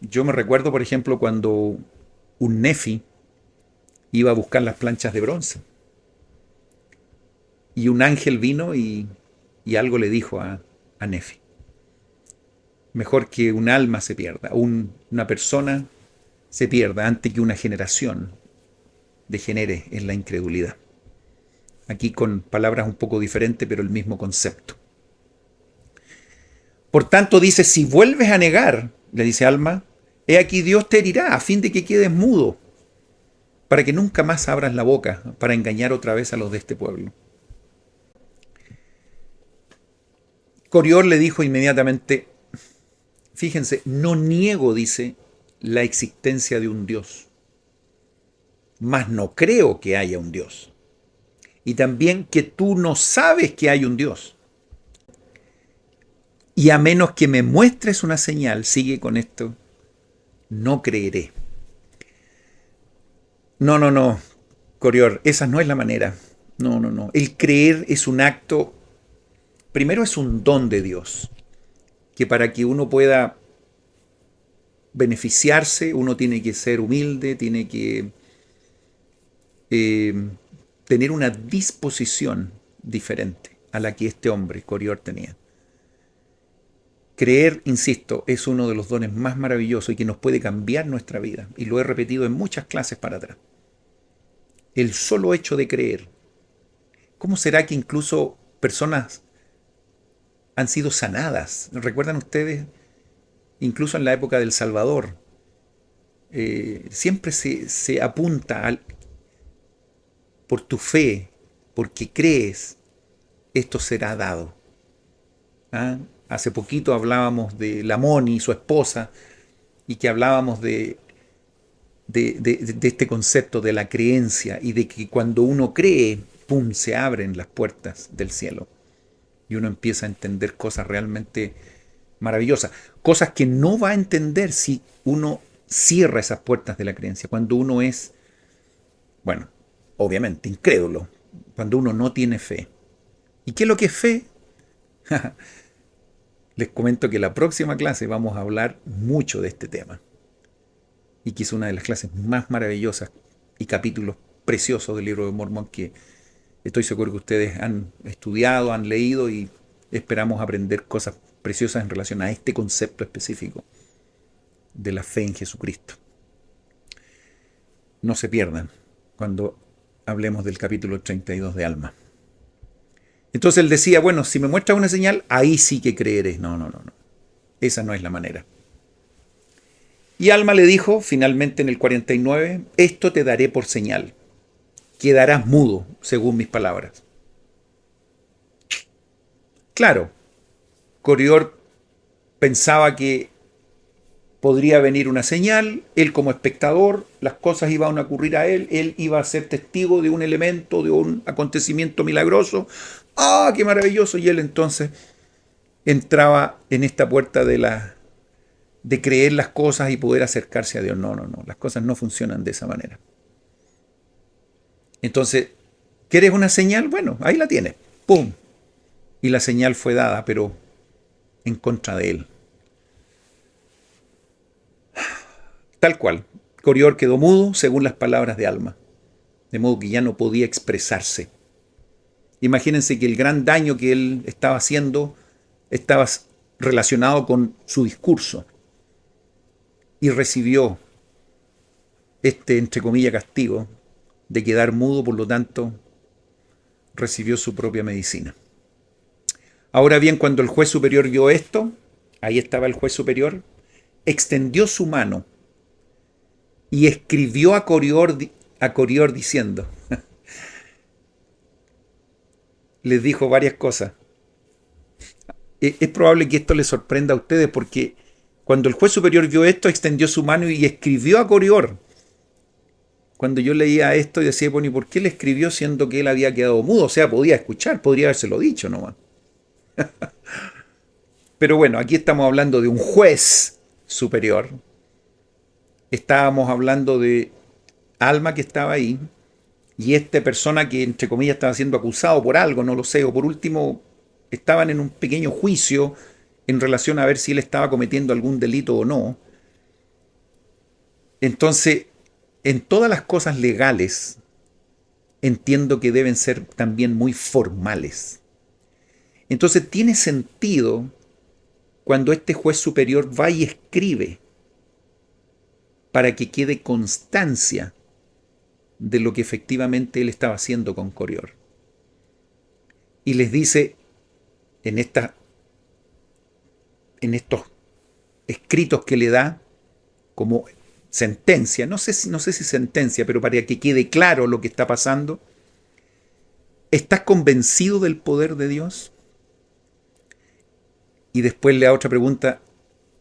Yo me recuerdo, por ejemplo, cuando un Nefi iba a buscar las planchas de bronce. Y un ángel vino y algo le dijo a Nefi. Mejor que un alma se pierda, una persona se pierda antes que una generación degenere en la incredulidad. Aquí con palabras un poco diferentes, pero el mismo concepto. Por tanto dice, si vuelves a negar, le dice Alma, he aquí Dios te herirá a fin de que quedes mudo, para que nunca más abras la boca para engañar otra vez a los de este pueblo. Corior le dijo inmediatamente, fíjense, no niego, dice, la existencia de un Dios, mas no creo que haya un Dios. Y también que tú no sabes que hay un Dios. Y a menos que me muestres una señal, sigue con esto, no creeré. No, Corior, esa no es la manera. No. El creer es un acto, primero es un don de Dios, que para que uno pueda beneficiarse, uno tiene que ser humilde, tiene que tener una disposición diferente a la que este hombre, Corior, tenía. Creer, insisto, es uno de los dones más maravillosos y que nos puede cambiar nuestra vida. Y lo he repetido en muchas clases para atrás. El solo hecho de creer. ¿Cómo será que incluso personas han sido sanadas? ¿Recuerdan ustedes? Incluso en la época del Salvador, siempre se apunta por tu fe, porque crees, esto será dado. ¿Ah? Hace poquito hablábamos de Lamoni y su esposa, y que hablábamos de este concepto de la creencia y de que cuando uno cree, ¡pum!, se abren las puertas del cielo. Y uno empieza a entender cosas realmente maravillosas. Cosas que no va a entender si uno cierra esas puertas de la creencia. Cuando uno es Bueno, obviamente, incrédulo, cuando uno no tiene fe. ¿Y qué es lo que es fe? Les comento que la próxima clase vamos a hablar mucho de este tema. Y que es una de las clases más maravillosas y capítulos preciosos del libro de Mormón que estoy seguro que ustedes han estudiado, han leído y esperamos aprender cosas preciosas en relación a este concepto específico de la fe en Jesucristo. No se pierdan cuando hablemos del capítulo 32 de Alma. Entonces él decía, bueno, si me muestras una señal, ahí sí que creeré. No, no, no, no. Esa no es la manera. Y Alma le dijo, finalmente en el 49, esto te daré por señal. Quedarás mudo, según mis palabras. Claro, Corior pensaba que podría venir una señal, él como espectador, las cosas iban a ocurrir a él iba a ser testigo de un elemento, de un acontecimiento milagroso. ¡Ah, qué maravilloso! Y él entonces entraba en esta puerta de creer las cosas y poder acercarse a Dios. No, no, no, las cosas no funcionan de esa manera. Entonces, ¿quieres una señal? Bueno, ahí la tienes. ¡Pum! Y la señal fue dada, pero en contra de él. Tal cual. Corior quedó mudo según las palabras de Alma, de modo que ya no podía expresarse. Imagínense que el gran daño que él estaba haciendo estaba relacionado con su discurso y recibió este, entre comillas, castigo de quedar mudo, por lo tanto, recibió su propia medicina. Ahora bien, cuando el juez superior vio esto, ahí estaba el juez superior, extendió su mano y escribió a Corior diciendo, les dijo varias cosas. Es probable que esto les sorprenda a ustedes porque cuando el juez superior vio esto, extendió su mano y escribió a Corior. Cuando yo leía esto, decía, bueno, ¿y por qué le escribió siendo que él había quedado mudo? O sea, podía escuchar, podría habérselo dicho nomás. Pero bueno, aquí estamos hablando de un juez superior. Estábamos hablando de Alma que estaba ahí y esta persona que, entre comillas, estaba siendo acusado por algo, no lo sé, o por último, estaban en un pequeño juicio en relación a ver si él estaba cometiendo algún delito o no. Entonces, en todas las cosas legales, entiendo que deben ser también muy formales. Entonces, tiene sentido cuando este juez superior va y escribe para que quede constancia de lo que efectivamente él estaba haciendo con Corior. Y les dice en estos escritos que le da como sentencia, no sé si sentencia, pero para que quede claro lo que está pasando, ¿estás convencido del poder de Dios? Y después le da otra pregunta,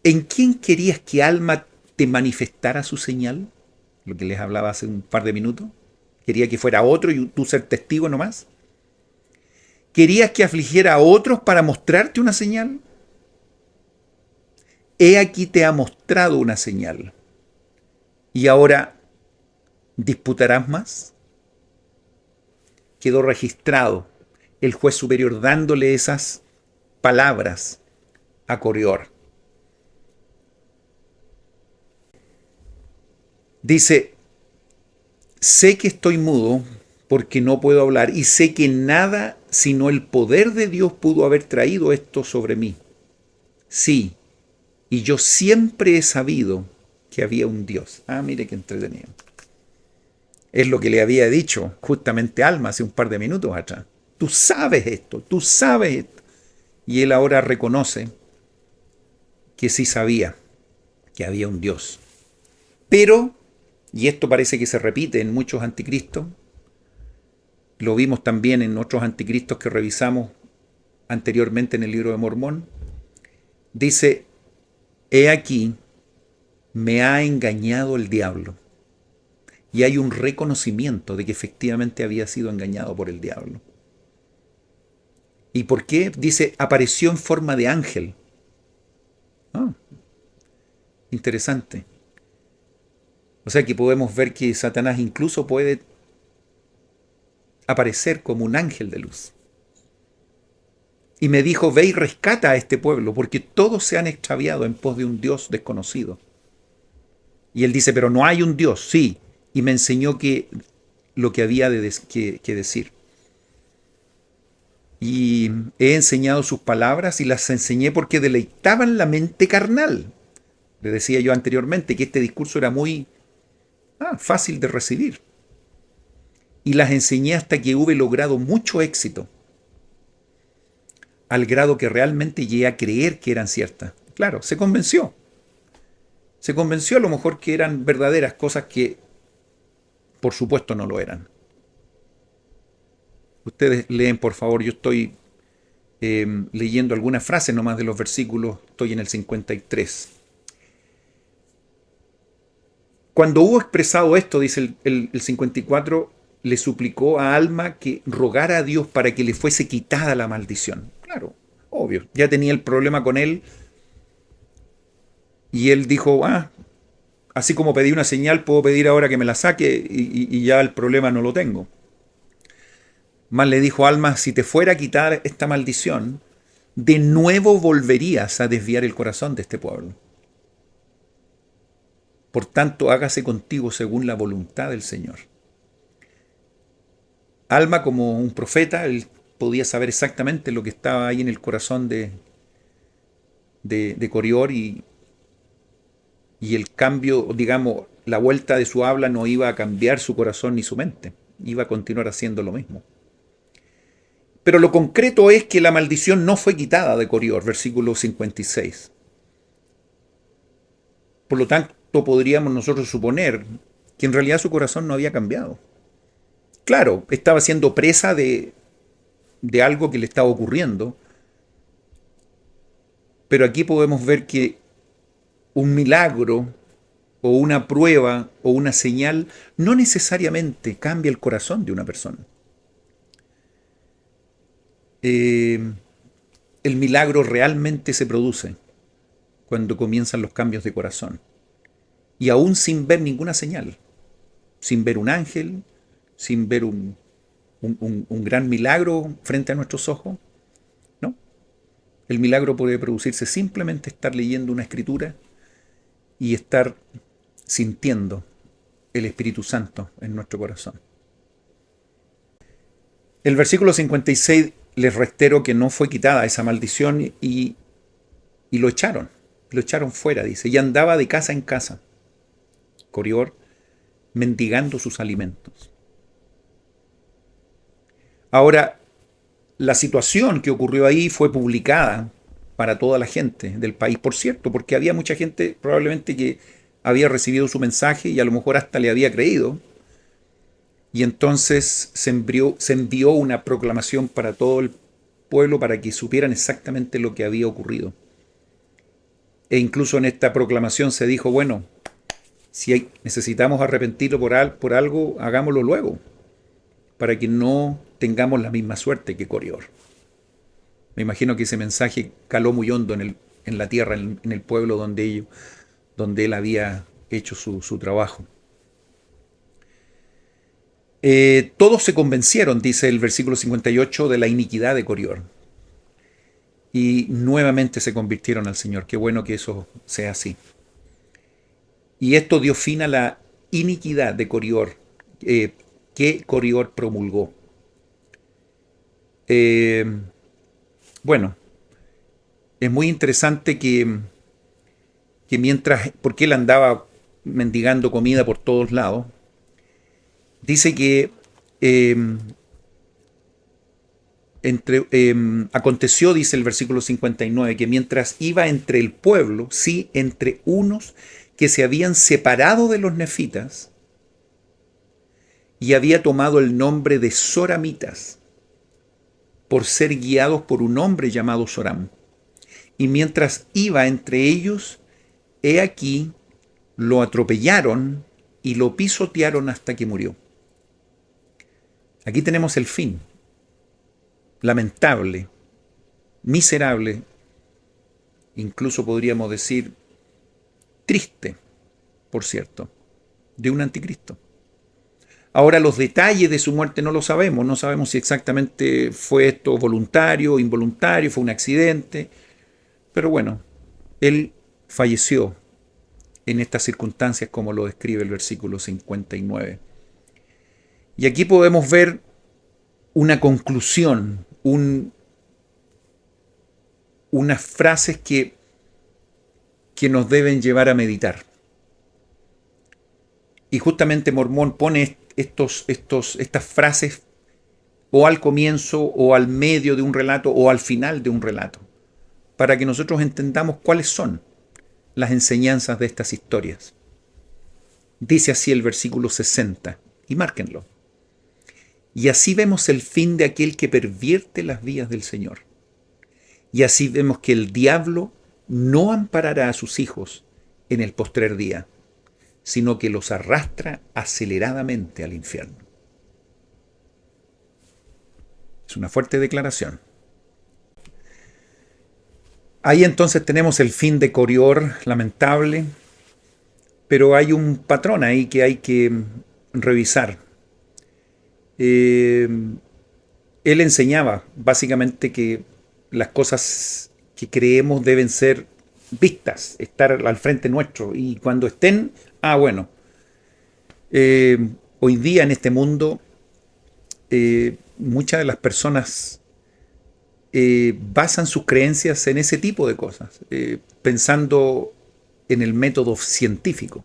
¿en quién querías que Alma te manifestara su señal? Lo que les hablaba hace un par de minutos. ¿Quería que fuera otro y tú ser testigo nomás? ¿Querías que afligiera a otros para mostrarte una señal? He aquí te ha mostrado una señal. ¿Y ahora disputarás más? Quedó registrado el juez superior dándole esas palabras a Corior. Dice, sé que estoy mudo porque no puedo hablar y sé que nada sino el poder de Dios pudo haber traído esto sobre mí. Sí, y yo siempre he sabido que había un Dios. Ah, mire qué entretenido. Es lo que le había dicho justamente Alma hace un par de minutos atrás. Tú sabes esto, tú sabes esto. Y él ahora reconoce que sí sabía que había un Dios. Pero, y esto parece que se repite en muchos anticristos, lo vimos también en otros anticristos que revisamos anteriormente en el libro de Mormón, dice, he aquí, me ha engañado el diablo. Y hay un reconocimiento de que efectivamente había sido engañado por el diablo. ¿Y por qué? Dice, apareció en forma de ángel. Ah, interesante. O sea que podemos ver que Satanás incluso puede aparecer como un ángel de luz. Y me dijo, ve y rescata a este pueblo, porque todos se han extraviado en pos de un Dios desconocido. Y él dice, pero no hay un Dios, sí. Y me enseñó lo que había que decir. Y he enseñado sus palabras y las enseñé porque deleitaban la mente carnal. Le decía yo anteriormente que este discurso era muy fácil de recibir. Y las enseñé hasta que hube logrado mucho éxito, al grado que realmente llegué a creer que eran ciertas. Claro, se convenció. Se convenció a lo mejor que eran verdaderas, cosas que por supuesto no lo eran. Ustedes leen, por favor, yo estoy leyendo algunas frases nomás de los versículos, estoy en el 53. Cuando hubo expresado esto, dice el 54, le suplicó a Alma que rogara a Dios para que le fuese quitada la maldición. Claro, obvio, ya tenía el problema con él. Y él dijo, así como pedí una señal, puedo pedir ahora que me la saque y ya el problema no lo tengo. Más le dijo Alma, si te fuera a quitar esta maldición, de nuevo volverías a desviar el corazón de este pueblo. Por tanto, hágase contigo según la voluntad del Señor. Alma, como un profeta, él podía saber exactamente lo que estaba ahí en el corazón de Corior y el cambio, digamos, la vuelta de su habla no iba a cambiar su corazón ni su mente, iba a continuar haciendo lo mismo. Pero lo concreto es que la maldición no fue quitada de Corior, versículo 56. Por lo tanto, podríamos nosotros suponer que en realidad su corazón no había cambiado. Claro, estaba siendo presa de algo que le estaba ocurriendo, pero aquí podemos ver que un milagro o una prueba o una señal no necesariamente cambia el corazón de una persona. El milagro realmente se produce cuando comienzan los cambios de corazón. Y aún sin ver ninguna señal, sin ver un ángel, sin ver un gran milagro frente a nuestros ojos, ¿no? El milagro puede producirse simplemente estar leyendo una escritura y estar sintiendo el Espíritu Santo en nuestro corazón. El versículo 56 les reitero que no fue quitada esa maldición y lo echaron fuera, dice, y andaba de casa en casa, Corior, mendigando sus alimentos. Ahora, la situación que ocurrió ahí fue publicada para toda la gente del país, por cierto, porque había mucha gente probablemente que había recibido su mensaje y a lo mejor hasta le había creído. Y entonces se envió una proclamación para todo el pueblo para que supieran exactamente lo que había ocurrido. E incluso en esta proclamación se dijo, bueno, si necesitamos arrepentirlo por algo, hagámoslo luego, para que no tengamos la misma suerte que Corior. Me imagino que ese mensaje caló muy hondo en la tierra, en el pueblo donde él había hecho su trabajo. Todos se convencieron, dice el versículo 58, de la iniquidad de Corior. Y nuevamente se convirtieron al Señor. Qué bueno que eso sea así. Y esto dio fin a la iniquidad de Corior, que Corior promulgó. Bueno, es muy interesante que porque él andaba mendigando comida por todos lados, dice que aconteció, dice el versículo 59, que mientras iba entre el pueblo, sí, entre unos que se habían separado de los nefitas y había tomado el nombre de soramitas por ser guiados por un hombre llamado Soram. Y mientras iba entre ellos, he aquí, lo atropellaron y lo pisotearon hasta que murió. Aquí tenemos el fin. Lamentable, miserable, incluso podríamos decir triste, por cierto, de un anticristo. Ahora los detalles de su muerte no lo sabemos, no sabemos si exactamente fue esto voluntario, involuntario, fue un accidente, pero bueno, él falleció en estas circunstancias como lo describe el versículo 59. Y aquí podemos ver una conclusión, unas frases que nos deben llevar a meditar. Y justamente Mormón pone estas frases o al comienzo o al medio de un relato o al final de un relato, para que nosotros entendamos cuáles son las enseñanzas de estas historias. Dice así el versículo 60, y márquenlo. Y así vemos el fin de aquel que pervierte las vías del Señor. Y así vemos que el diablo no amparará a sus hijos en el postrer día, sino que los arrastra aceleradamente al infierno. Es una fuerte declaración. Ahí entonces tenemos el fin de Corior, lamentable, pero hay un patrón ahí que hay que revisar. Él enseñaba básicamente que las cosas que creemos deben ser vistas, estar al frente nuestro, y cuando estén, bueno. Hoy día en este mundo muchas de las personas basan sus creencias en ese tipo de cosas, pensando en el método científico,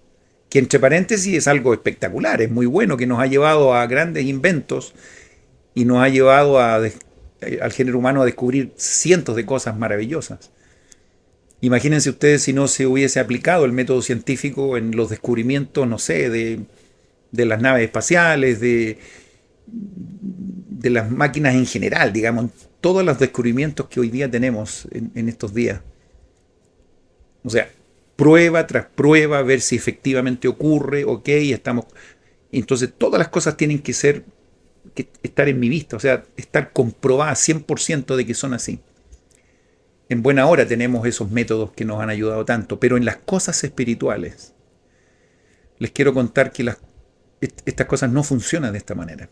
que entre paréntesis es algo espectacular, es muy bueno, que nos ha llevado a grandes inventos y nos ha llevado al género humano a descubrir cientos de cosas maravillosas. Imagínense ustedes si no se hubiese aplicado el método científico en los descubrimientos, no sé, de las naves espaciales, de las máquinas en general, digamos, todos los descubrimientos que hoy día tenemos en estos días. O sea, prueba tras prueba, ver si efectivamente ocurre, ok, estamos. Entonces todas las cosas tienen que estar en mi vista, o sea, estar comprobadas 100% de que son así. En buena hora tenemos esos métodos que nos han ayudado tanto, pero en las cosas espirituales les quiero contar que estas cosas no funcionan de esta manera.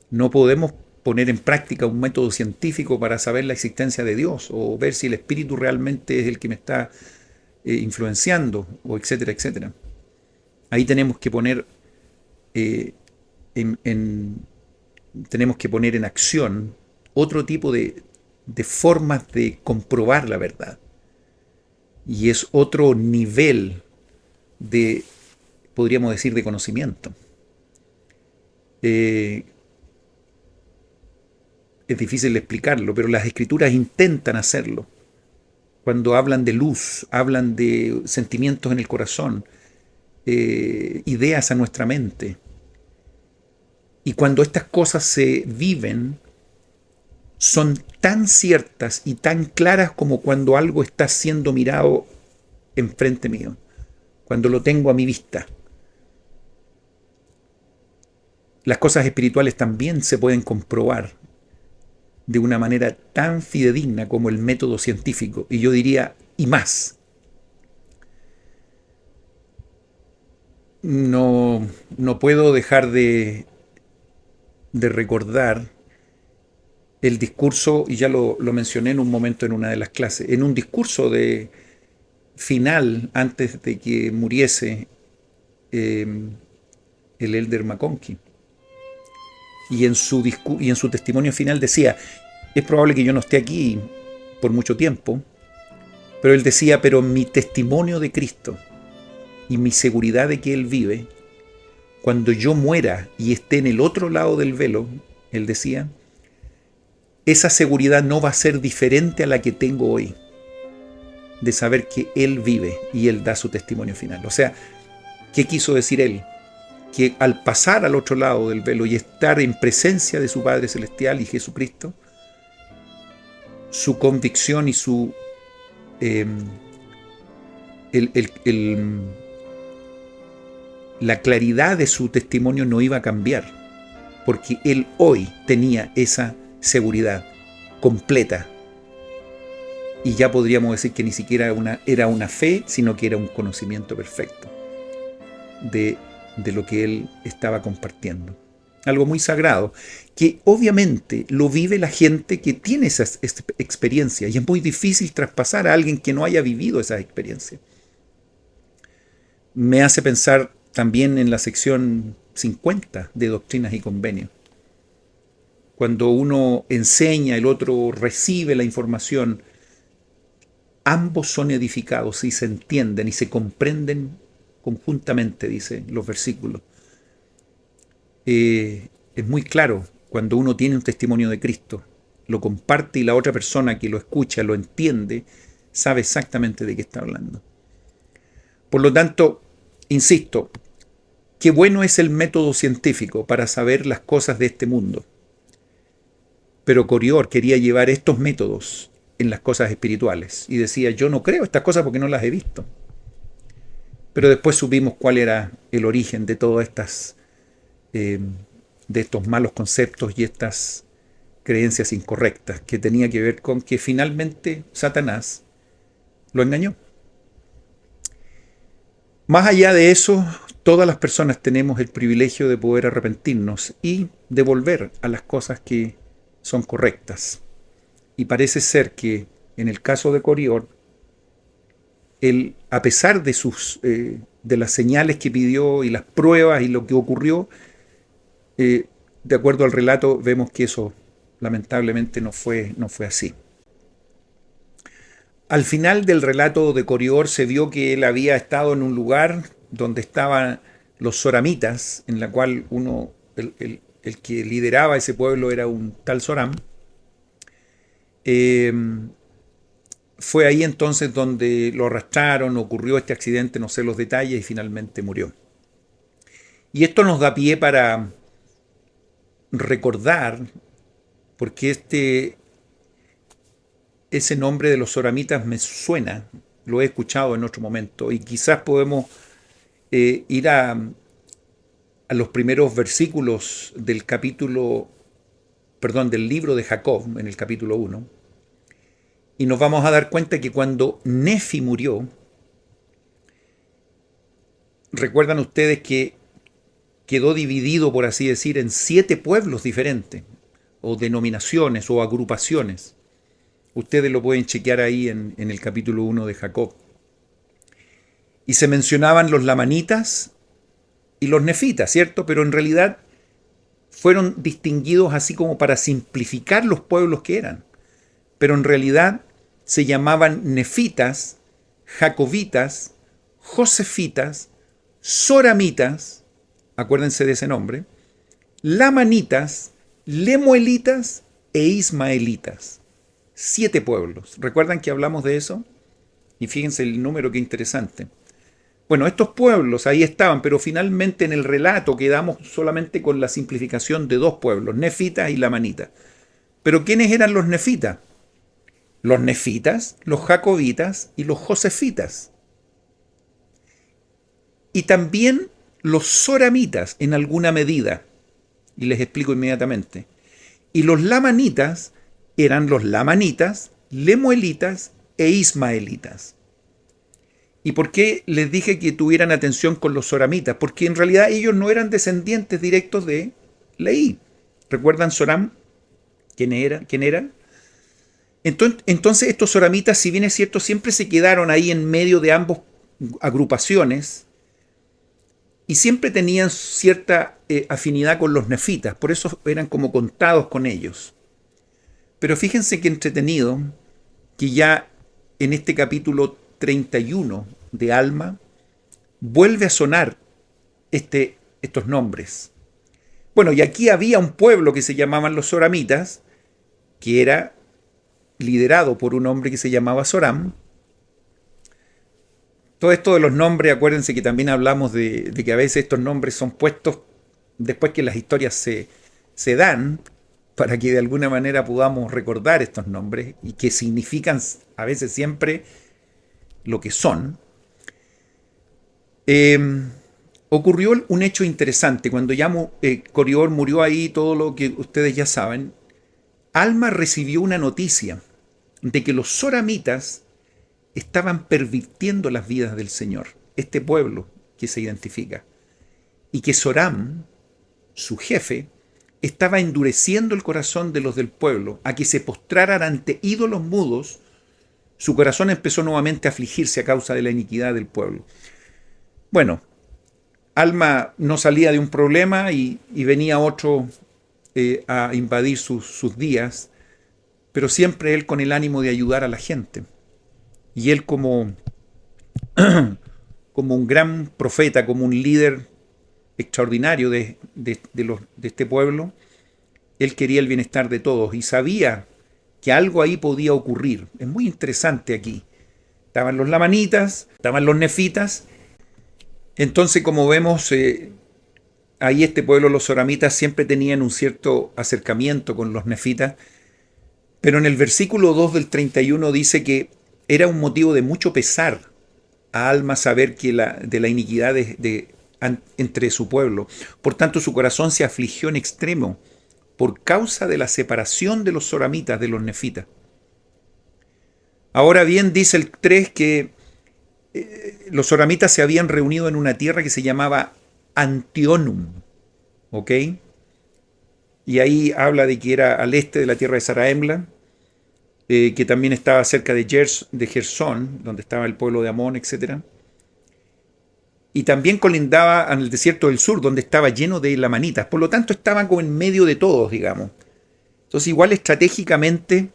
No podemos poner en práctica un método científico para saber la existencia de Dios o ver si el espíritu realmente es el que me está influenciando, o etcétera, etcétera. Ahí tenemos que poner tenemos que poner en acción otro tipo de formas de comprobar la verdad. Y es otro nivel de, podríamos decir, de conocimiento. Es difícil explicarlo, pero las escrituras intentan hacerlo. Cuando hablan de luz, hablan de sentimientos en el corazón, ideas a nuestra mente. Y cuando estas cosas se viven, son tan ciertas y tan claras como cuando algo está siendo mirado enfrente mío, cuando lo tengo a mi vista. Las cosas espirituales también se pueden comprobar de una manera tan fidedigna como el método científico, y yo diría, y más. No puedo dejar de recordar el discurso, y ya lo mencioné en un momento en una de las clases, en un discurso de final antes de que muriese el Elder McConkie. Y en su testimonio final decía, es probable que yo no esté aquí por mucho tiempo, pero él decía, pero mi testimonio de Cristo y mi seguridad de que Él vive, cuando yo muera y esté en el otro lado del velo, él decía, esa seguridad no va a ser diferente a la que tengo hoy, de saber que Él vive y Él da su testimonio final. O sea, ¿qué quiso decir él? Que al pasar al otro lado del velo y estar en presencia de su Padre Celestial y Jesucristo, su convicción y la claridad de su testimonio no iba a cambiar, porque él hoy tenía esa seguridad completa. Y ya podríamos decir que ni siquiera era una fe, sino que era un conocimiento perfecto de de lo que él estaba compartiendo. Algo muy sagrado, que obviamente lo vive la gente que tiene esa experiencia, y es muy difícil traspasar a alguien que no haya vivido esa experiencia. Me hace pensar también en la sección 50 de Doctrinas y Convenios. Cuando uno enseña, el otro recibe la información, ambos son edificados y se entienden y se comprenden conjuntamente, dicen los versículos. Es muy claro cuando uno tiene un testimonio de Cristo, lo comparte y la otra persona que lo escucha, lo entiende, sabe exactamente de qué está hablando. Por lo tanto, insisto, qué bueno es el método científico para saber las cosas de este mundo. Pero Coriol quería llevar estos métodos en las cosas espirituales y decía, yo no creo estas cosas porque no las he visto. Pero después supimos cuál era el origen de todas estas, de estos malos conceptos y estas creencias incorrectas, que tenía que ver con que finalmente Satanás lo engañó. Más allá de eso, todas las personas tenemos el privilegio de poder arrepentirnos y de volver a las cosas que son correctas. Y parece ser que en el caso de Coriol, él, a pesar de de las señales que pidió y las pruebas y lo que ocurrió, de acuerdo al relato, vemos que eso lamentablemente no fue así. Al final del relato de Coriol se vio que él había estado en un lugar donde estaban los soramitas, en la cual el que lideraba ese pueblo era un tal Soram. Fue ahí entonces donde lo arrastraron, ocurrió este accidente, no sé los detalles, y finalmente murió. Y esto nos da pie para recordar, porque ese nombre de los soramitas me suena, lo he escuchado en otro momento, y quizás podemos ir a los primeros versículos del del libro de Jacob, en el capítulo 1, y nos vamos a dar cuenta que cuando Nefi murió, recuerdan ustedes que quedó dividido, por así decir, en 7 pueblos diferentes, o denominaciones, o agrupaciones. Ustedes lo pueden chequear ahí en el capítulo 1 de Jacob. Y se mencionaban los lamanitas y los nefitas, ¿cierto? Pero en realidad fueron distinguidos así como para simplificar los pueblos que eran. Pero en realidad se llamaban nefitas, jacobitas, josefitas, soramitas, acuérdense de ese nombre, lamanitas, lemuelitas e ismaelitas. 7 pueblos. ¿Recuerdan que hablamos de eso? Y fíjense el número, qué interesante. Bueno, estos pueblos ahí estaban, pero finalmente en el relato quedamos solamente con la simplificación de 2 pueblos, nefitas y lamanitas. ¿Pero quiénes eran los nefitas? Los nefitas, los jacobitas y los josefitas. Y también los soramitas en alguna medida. Y les explico inmediatamente. Y los lamanitas eran los lamanitas, lemuelitas e ismaelitas. ¿Y por qué les dije que tuvieran atención con los soramitas? Porque en realidad ellos no eran descendientes directos de Leí. ¿Recuerdan Soram? ¿Quién era? Entonces estos soramitas, si bien es cierto, siempre se quedaron ahí en medio de ambas agrupaciones y siempre tenían cierta afinidad con los nefitas, por eso eran como contados con ellos. Pero fíjense qué entretenido que ya en este capítulo 31 de Alma vuelve a sonar estos nombres. Bueno, y aquí había un pueblo que se llamaban los soramitas, que era liderado por un hombre que se llamaba Soram. Todo esto de los nombres, acuérdense que también hablamos de que a veces estos nombres son puestos después que las historias se dan, para que de alguna manera podamos recordar estos nombres y que significan a veces siempre lo que son. Ocurrió un hecho interesante. Cuando ya Coriol murió ahí, todo lo que ustedes ya saben, Alma recibió una noticia de que los soramitas estaban pervirtiendo las vidas del Señor, este pueblo que se identifica. y que Zoram, su jefe, estaba endureciendo el corazón de los del pueblo a que se postraran ante ídolos mudos, su corazón empezó nuevamente a afligirse a causa de la iniquidad del pueblo. Bueno, Alma no salía de un problema y venía otro a invadir sus días, pero siempre él con el ánimo de ayudar a la gente. Y él como un gran profeta, como un líder extraordinario de este pueblo, él quería el bienestar de todos y sabía que algo ahí podía ocurrir. Es muy interesante aquí. Estaban los lamanitas, estaban los nefitas. Entonces, como vemos, ahí este pueblo, los zoramitas, siempre tenían un cierto acercamiento con los nefitas. Pero en el versículo 2 del 31 dice que era un motivo de mucho pesar a Alma saber que de la iniquidad entre su pueblo. Por tanto, su corazón se afligió en extremo por causa de la separación de los zoramitas de los nefitas. Ahora bien, dice el 3 que los zoramitas se habían reunido en una tierra que se llamaba Antionum, ¿ok? Y ahí habla de que era al este de la tierra de Zarahemla, que también estaba cerca de Gersón, donde estaba el pueblo de Amón, etc. Y también colindaba en el desierto del sur, donde estaba lleno de lamanitas. Por lo tanto, estaban como en medio de todos, digamos. Entonces, igual estratégicamente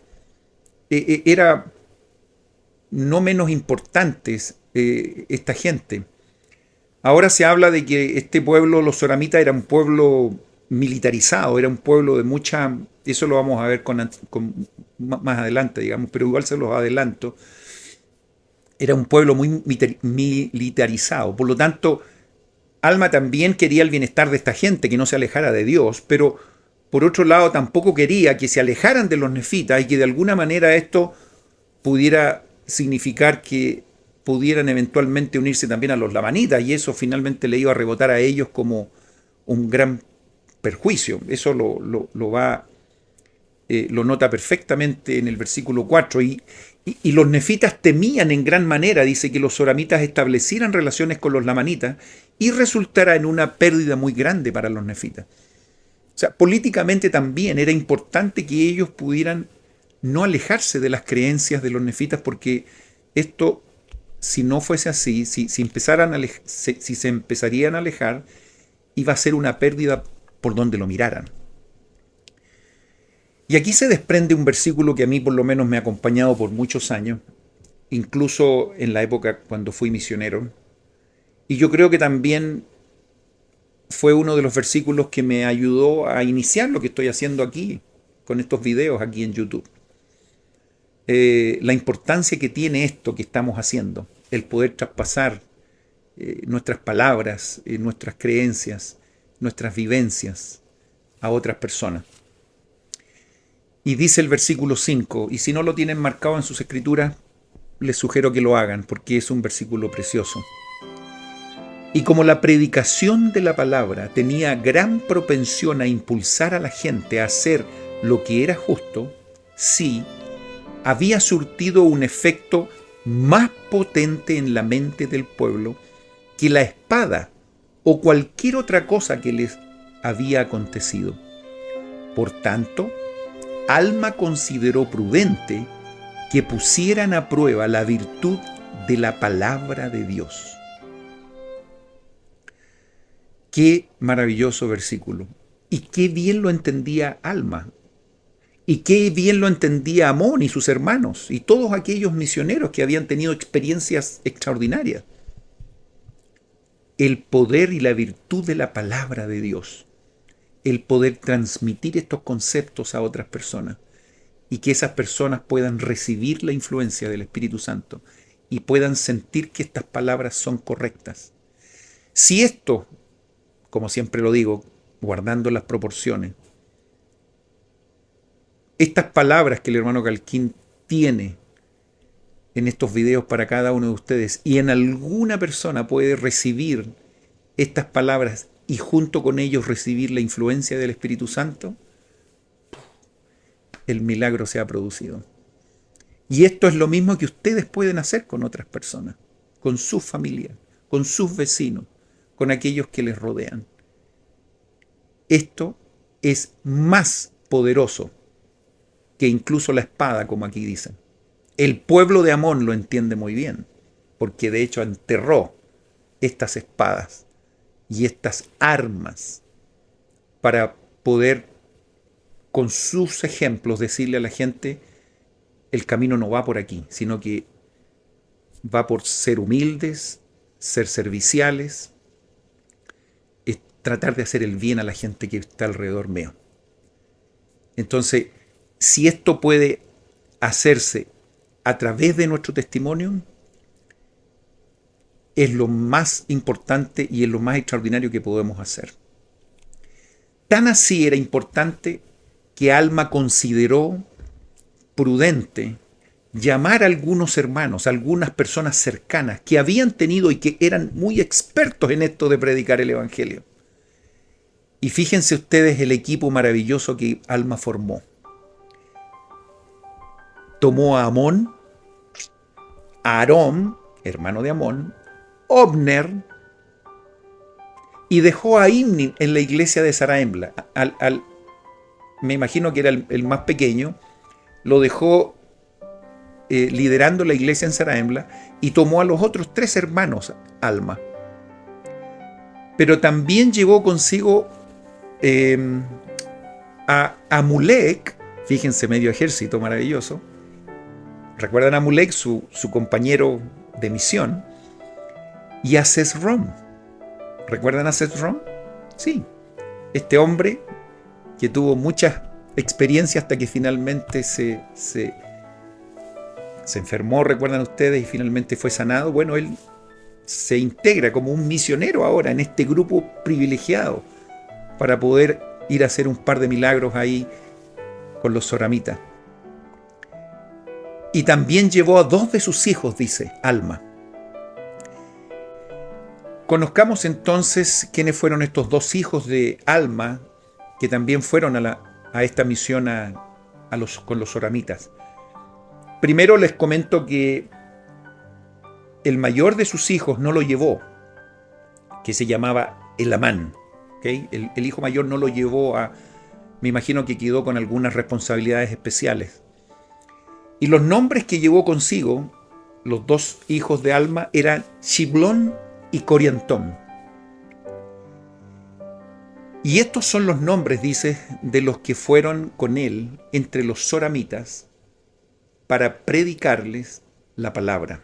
era no menos importantes esta gente. Ahora se habla de que este pueblo, los zoramitas, era un pueblo militarizado, era un pueblo de mucha... Eso lo vamos a ver más adelante, digamos, pero igual se los adelanto. Era un pueblo muy militarizado. Por lo tanto, Alma también quería el bienestar de esta gente, que no se alejara de Dios, pero por otro lado tampoco quería que se alejaran de los nefitas y que de alguna manera esto pudiera significar que pudieran eventualmente unirse también a los lamanitas, y eso finalmente le iba a rebotar a ellos como un gran perjuicio. Eso lo nota perfectamente en el versículo 4, y los nefitas temían en gran manera, dice, que los zoramitas establecieran relaciones con los lamanitas y resultara en una pérdida muy grande para los nefitas. O sea, políticamente también era importante que ellos pudieran no alejarse de las creencias de los nefitas, porque esto, si no fuese así, si se empezarían a alejar, iba a ser una pérdida por donde lo miraran. Y aquí se desprende un versículo que a mí por lo menos me ha acompañado por muchos años, incluso en la época cuando fui misionero, y yo creo que también fue uno de los versículos que me ayudó a iniciar lo que estoy haciendo aquí, con estos videos aquí en YouTube. La importancia que tiene esto que estamos haciendo, el poder traspasar nuestras palabras, nuestras creencias, nuestras vivencias a otras personas. Y dice el versículo 5, y si no lo tienen marcado en sus escrituras, les sugiero que lo hagan, porque es un versículo precioso. Y como la predicación de la palabra tenía gran propensión a impulsar a la gente a hacer lo que era justo, sí, había surtido un efecto más potente en la mente del pueblo que la espada o cualquier otra cosa que les había acontecido. Por tanto, Alma consideró prudente que pusieran a prueba la virtud de la palabra de Dios. Qué maravilloso versículo. Y qué bien lo entendía Alma. Y qué bien lo entendía Amón y sus hermanos y todos aquellos misioneros que habían tenido experiencias extraordinarias. El poder y la virtud de la palabra de Dios. El poder transmitir estos conceptos a otras personas y que esas personas puedan recibir la influencia del Espíritu Santo y puedan sentir que estas palabras son correctas. Si esto, como siempre lo digo, guardando las proporciones, estas palabras que el hermano Calquín tiene en estos videos para cada uno de ustedes, y en alguna persona puede recibir estas palabras y junto con ellos recibir la influencia del Espíritu Santo, el milagro se ha producido. Y esto es lo mismo que ustedes pueden hacer con otras personas, con sus familias, con sus vecinos, con aquellos que les rodean. Esto es más poderoso que incluso la espada, como aquí dicen. El pueblo de Amón lo entiende muy bien, porque de hecho enterró estas espadas y estas armas para poder, con sus ejemplos, decirle a la gente, el camino no va por aquí, sino que va por ser humildes, ser serviciales, es tratar de hacer el bien a la gente que está alrededor mío. Entonces, si esto puede hacerse a través de nuestro testimonio, es lo más importante y es lo más extraordinario que podemos hacer. Tan así era importante que Alma consideró prudente llamar a algunos hermanos, a algunas personas cercanas que habían tenido y que eran muy expertos en esto de predicar el Evangelio. Y fíjense ustedes el equipo maravilloso que Alma formó. Tomó a Amón, a Aarón, hermano de Amón, Obner, y dejó a Imni en la iglesia de Zarahemla. Me imagino que era el más pequeño, lo dejó liderando la iglesia en Zarahemla y tomó a los otros 3 hermanos, Alma. Pero también llevó consigo a Amulek, fíjense, medio ejército maravilloso. ¿Recuerdan a Amulek, su compañero de misión? Y a Sesrom. ¿Recuerdan a Sesrom? Sí. Este hombre que tuvo muchas experiencias hasta que finalmente se enfermó, recuerdan ustedes, y finalmente fue sanado. Bueno, él se integra como un misionero ahora en este grupo privilegiado para poder ir a hacer un par de milagros ahí con los soramitas. Y también llevó a 2 de sus hijos, dice Alma. Conozcamos entonces quiénes fueron estos 2 hijos de Alma que también fueron a esta misión con los soramitas. Primero les comento que el mayor de sus hijos no lo llevó, que se llamaba Elamán. ¿Okay? El hijo mayor no lo llevó me imagino que quedó con algunas responsabilidades especiales. Y los nombres que llevó consigo, los 2 hijos de Alma, eran Shiblón y Coriantón. Y estos son los nombres, dice, de los que fueron con él entre los soramitas para predicarles la palabra.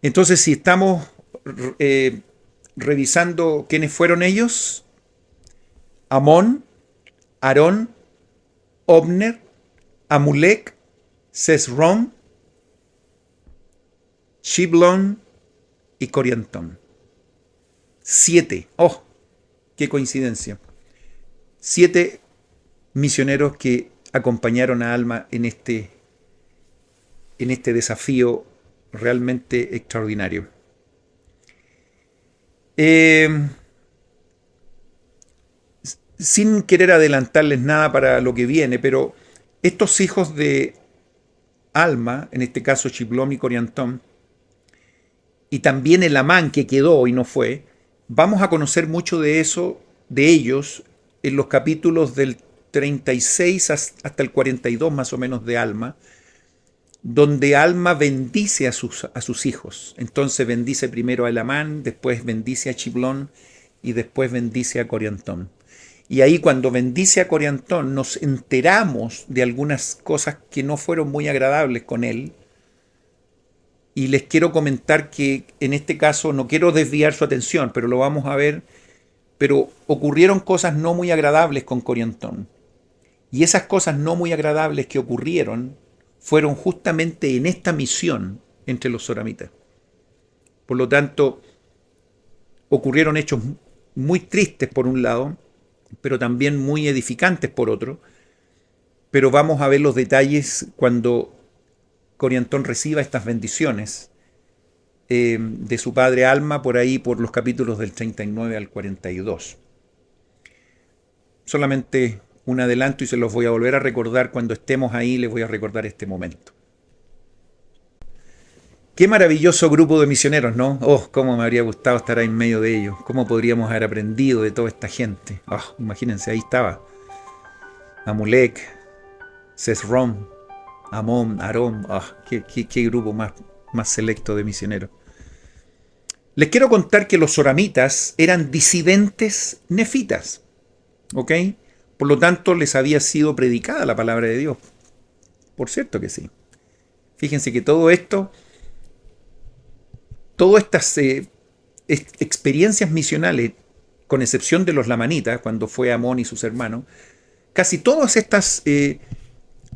Entonces, si estamos revisando quiénes fueron ellos: Amón, Aarón, Obner, Amulek, Sesrom, Shiblón y Coriantón. 7. ¡Oh! ¡Qué coincidencia! 7 misioneros que acompañaron a Alma en este desafío realmente extraordinario. Sin querer adelantarles nada para lo que viene, pero estos hijos de Alma, en este caso Shiblón y Coriantón, y también Elamán, que quedó y no fue, vamos a conocer mucho de eso, de ellos, en los capítulos del 36 hasta el 42 más o menos de Alma, donde Alma bendice a sus hijos. Entonces bendice primero a Elamán, después bendice a Shiblón y después bendice a Coriantón. Y ahí, cuando bendice a Coriantón, nos enteramos de algunas cosas que no fueron muy agradables con él. Y les quiero comentar que en este caso no quiero desviar su atención, pero lo vamos a ver. Pero ocurrieron cosas no muy agradables con Coriantón. Y esas cosas no muy agradables que ocurrieron fueron justamente en esta misión entre los soramitas. Por lo tanto, ocurrieron hechos muy tristes por un lado, pero también muy edificantes por otro. Pero vamos a ver los detalles cuando Coriantón reciba estas bendiciones de su padre Alma, por ahí por los capítulos del 39 al 42. Solamente un adelanto y se los voy a volver a recordar cuando estemos ahí, les voy a recordar este momento. Qué maravilloso grupo de misioneros, ¿no? Oh, cómo me habría gustado estar ahí en medio de ellos. Cómo podríamos haber aprendido de toda esta gente. Oh, imagínense, ahí estaba Amulek, Sesrom, Amón, Aarón. Oh, qué grupo más selecto de misioneros. Les quiero contar que los soramitas eran disidentes nefitas, ¿ok? Por lo tanto, les había sido predicada la palabra de Dios. Por cierto que sí. Fíjense que todas estas experiencias misionales, con excepción de los lamanitas, cuando fue Amón y sus hermanos, casi todas estas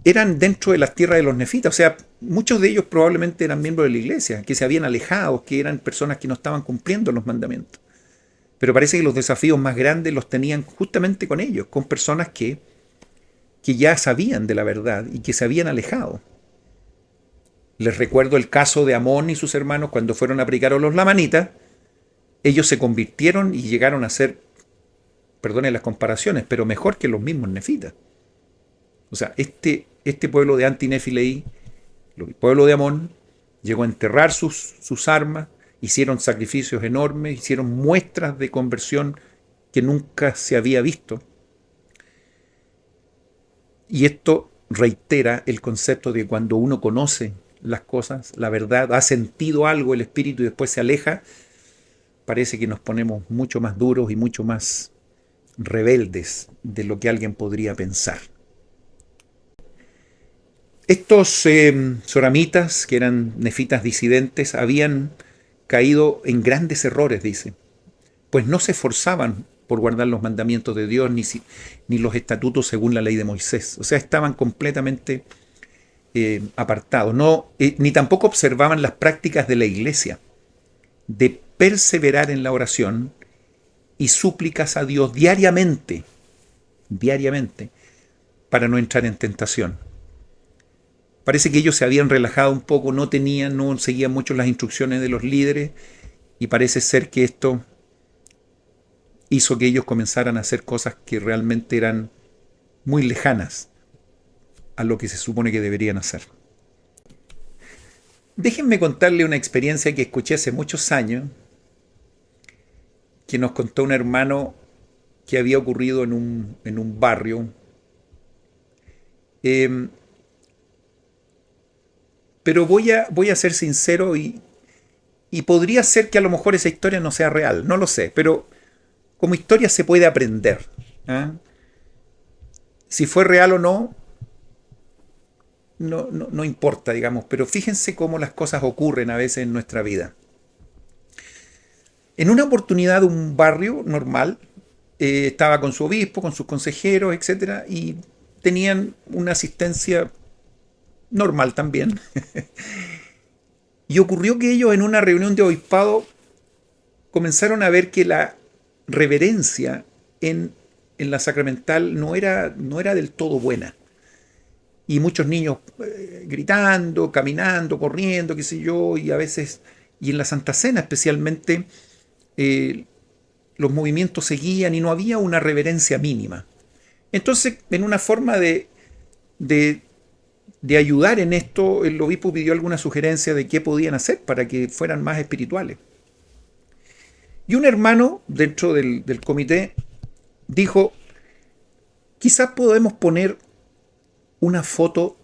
eran dentro de las tierras de los nefitas. O sea, muchos de ellos probablemente eran miembros de la iglesia, que se habían alejado, que eran personas que no estaban cumpliendo los mandamientos. Pero parece que los desafíos más grandes los tenían justamente con ellos, con personas que ya sabían de la verdad y que se habían alejado. Les recuerdo el caso de Amón y sus hermanos cuando fueron a predicar a los lamanitas. Ellos se convirtieron y llegaron a ser, perdonen las comparaciones, pero mejor que los mismos nefitas. O sea, este pueblo de Anti-Nefileí, el pueblo de Amón, llegó a enterrar sus armas, hicieron sacrificios enormes, hicieron muestras de conversión que nunca se había visto. Y esto reitera el concepto de que cuando uno conoce las cosas, la verdad, ha sentido algo el espíritu y después se aleja, parece que nos ponemos mucho más duros y mucho más rebeldes de lo que alguien podría pensar. Estos soramitas, que eran nefitas disidentes, habían caído en grandes errores, dice, pues no se esforzaban por guardar los mandamientos de Dios ni los estatutos según la ley de Moisés. O sea, estaban completamente apartados, ni tampoco observaban las prácticas de la iglesia, de perseverar en la oración y súplicas a Dios diariamente, para no entrar en tentación. Parece que ellos se habían relajado un poco, no seguían mucho las instrucciones de los líderes, y parece ser que esto hizo que ellos comenzaran a hacer cosas que realmente eran muy lejanas a lo que se supone que deberían hacer. Déjenme contarle una experiencia que escuché hace muchos años, que nos contó un hermano que había ocurrido en un barrio. Pero voy a ser sincero y podría ser que a lo mejor esa historia no sea real, no lo sé, pero como historia se puede aprender. Si fue real o no importa, digamos, pero fíjense cómo las cosas ocurren a veces en nuestra vida. En una oportunidad, un barrio normal estaba con su obispo, con sus consejeros, etcétera, y tenían una asistencia normal también. Y ocurrió que ellos en una reunión de obispado comenzaron a ver que la reverencia en la sacramental no era del todo buena. Y muchos niños gritando, caminando, corriendo, qué sé yo, y a veces, y en la Santa Cena especialmente, los movimientos seguían y no había una reverencia mínima. Entonces, en una forma de ayudar en esto, el obispo pidió alguna sugerencia de qué podían hacer para que fueran más espirituales. Y un hermano dentro del comité dijo, quizás podemos poner una foto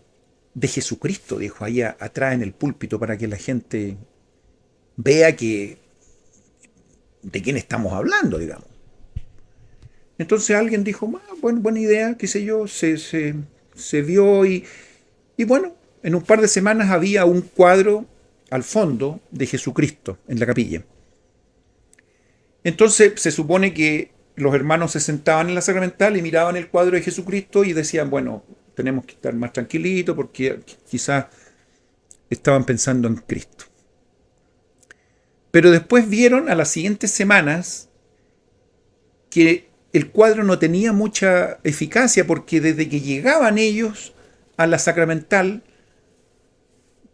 de Jesucristo, dijo, ahí atrás en el púlpito, para que la gente vea de quién estamos hablando, digamos. Entonces alguien dijo, buena idea, qué sé yo, se vio y bueno, en un par de semanas había un cuadro al fondo de Jesucristo en la capilla. Entonces se supone que los hermanos se sentaban en la sacramental y miraban el cuadro de Jesucristo y decían, bueno, tenemos que estar más tranquilitos porque quizás estaban pensando en Cristo. Pero después vieron a las siguientes semanas que el cuadro no tenía mucha eficacia porque desde que llegaban ellos a la sacramental,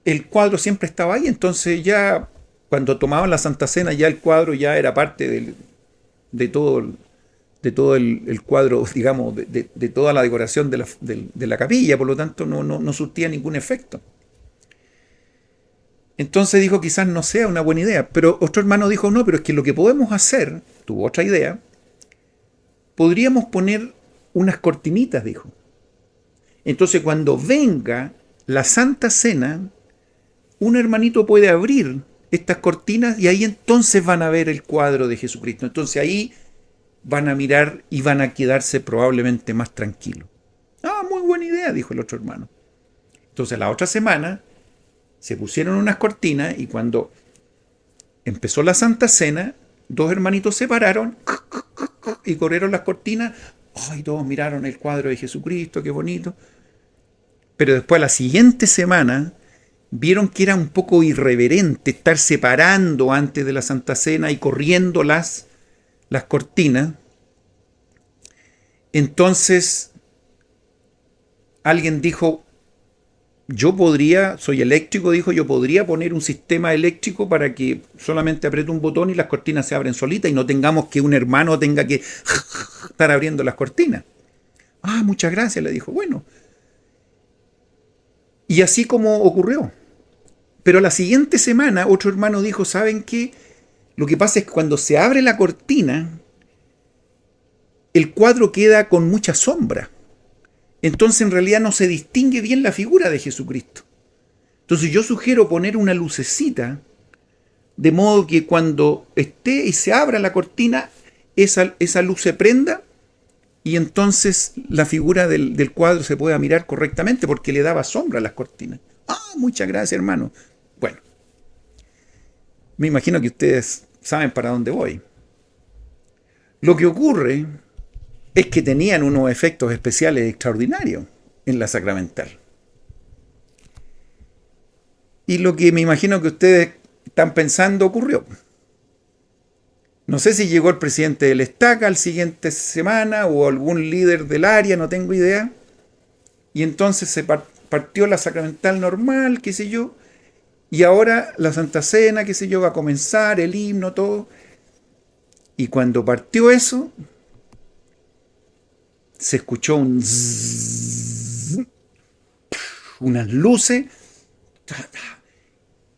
el cuadro siempre estaba ahí. Entonces ya cuando tomaban la Santa Cena, ya el cuadro ya era parte de todo el cuadro, digamos, de toda la decoración de la capilla, por lo tanto no surtía ningún efecto. Entonces dijo, quizás no sea una buena idea. Pero otro hermano dijo, no, pero es que lo que podemos hacer, tuvo otra idea, podríamos poner unas cortinitas, dijo. Entonces cuando venga la Santa Cena, un hermanito puede abrir estas cortinas y ahí entonces van a ver el cuadro de Jesucristo. Entonces ahí van a mirar y van a quedarse probablemente más tranquilos. Ah, muy buena idea, dijo el otro hermano. Entonces la otra semana se pusieron unas cortinas y cuando empezó la Santa Cena, dos hermanitos se pararon y corrieron las cortinas. Ay, todos miraron el cuadro de Jesucristo, qué bonito. Pero después la siguiente semana vieron que era un poco irreverente estar separando antes de la Santa Cena y corriendo las cortinas. Entonces alguien dijo, soy eléctrico, dijo, yo podría poner un sistema eléctrico para que solamente apriete un botón y las cortinas se abren solitas y no tengamos que un hermano tenga que estar abriendo las cortinas. Ah, muchas gracias, le dijo. Bueno, y así como ocurrió. Pero la siguiente semana otro hermano dijo, ¿saben qué? Lo que pasa es que cuando se abre la cortina, el cuadro queda con mucha sombra. Entonces en realidad no se distingue bien la figura de Jesucristo. Entonces yo sugiero poner una lucecita, de modo que cuando esté y se abra la cortina, esa luz se prenda y entonces la figura del cuadro se pueda mirar correctamente porque le daba sombra a las cortinas. Ah, muchas gracias, hermano. Bueno, me imagino que ustedes saben para dónde voy. Lo que ocurre es que tenían unos efectos especiales extraordinarios en la sacramental. Y lo que me imagino que ustedes están pensando ocurrió. No sé si llegó el presidente del Estaca la siguiente semana o algún líder del área, no tengo idea. Y entonces se partió la sacramental normal, qué sé yo. Y ahora la Santa Cena, qué sé yo, va a comenzar, el himno, todo. Y cuando partió eso, se escuchó un zzz, unas luces.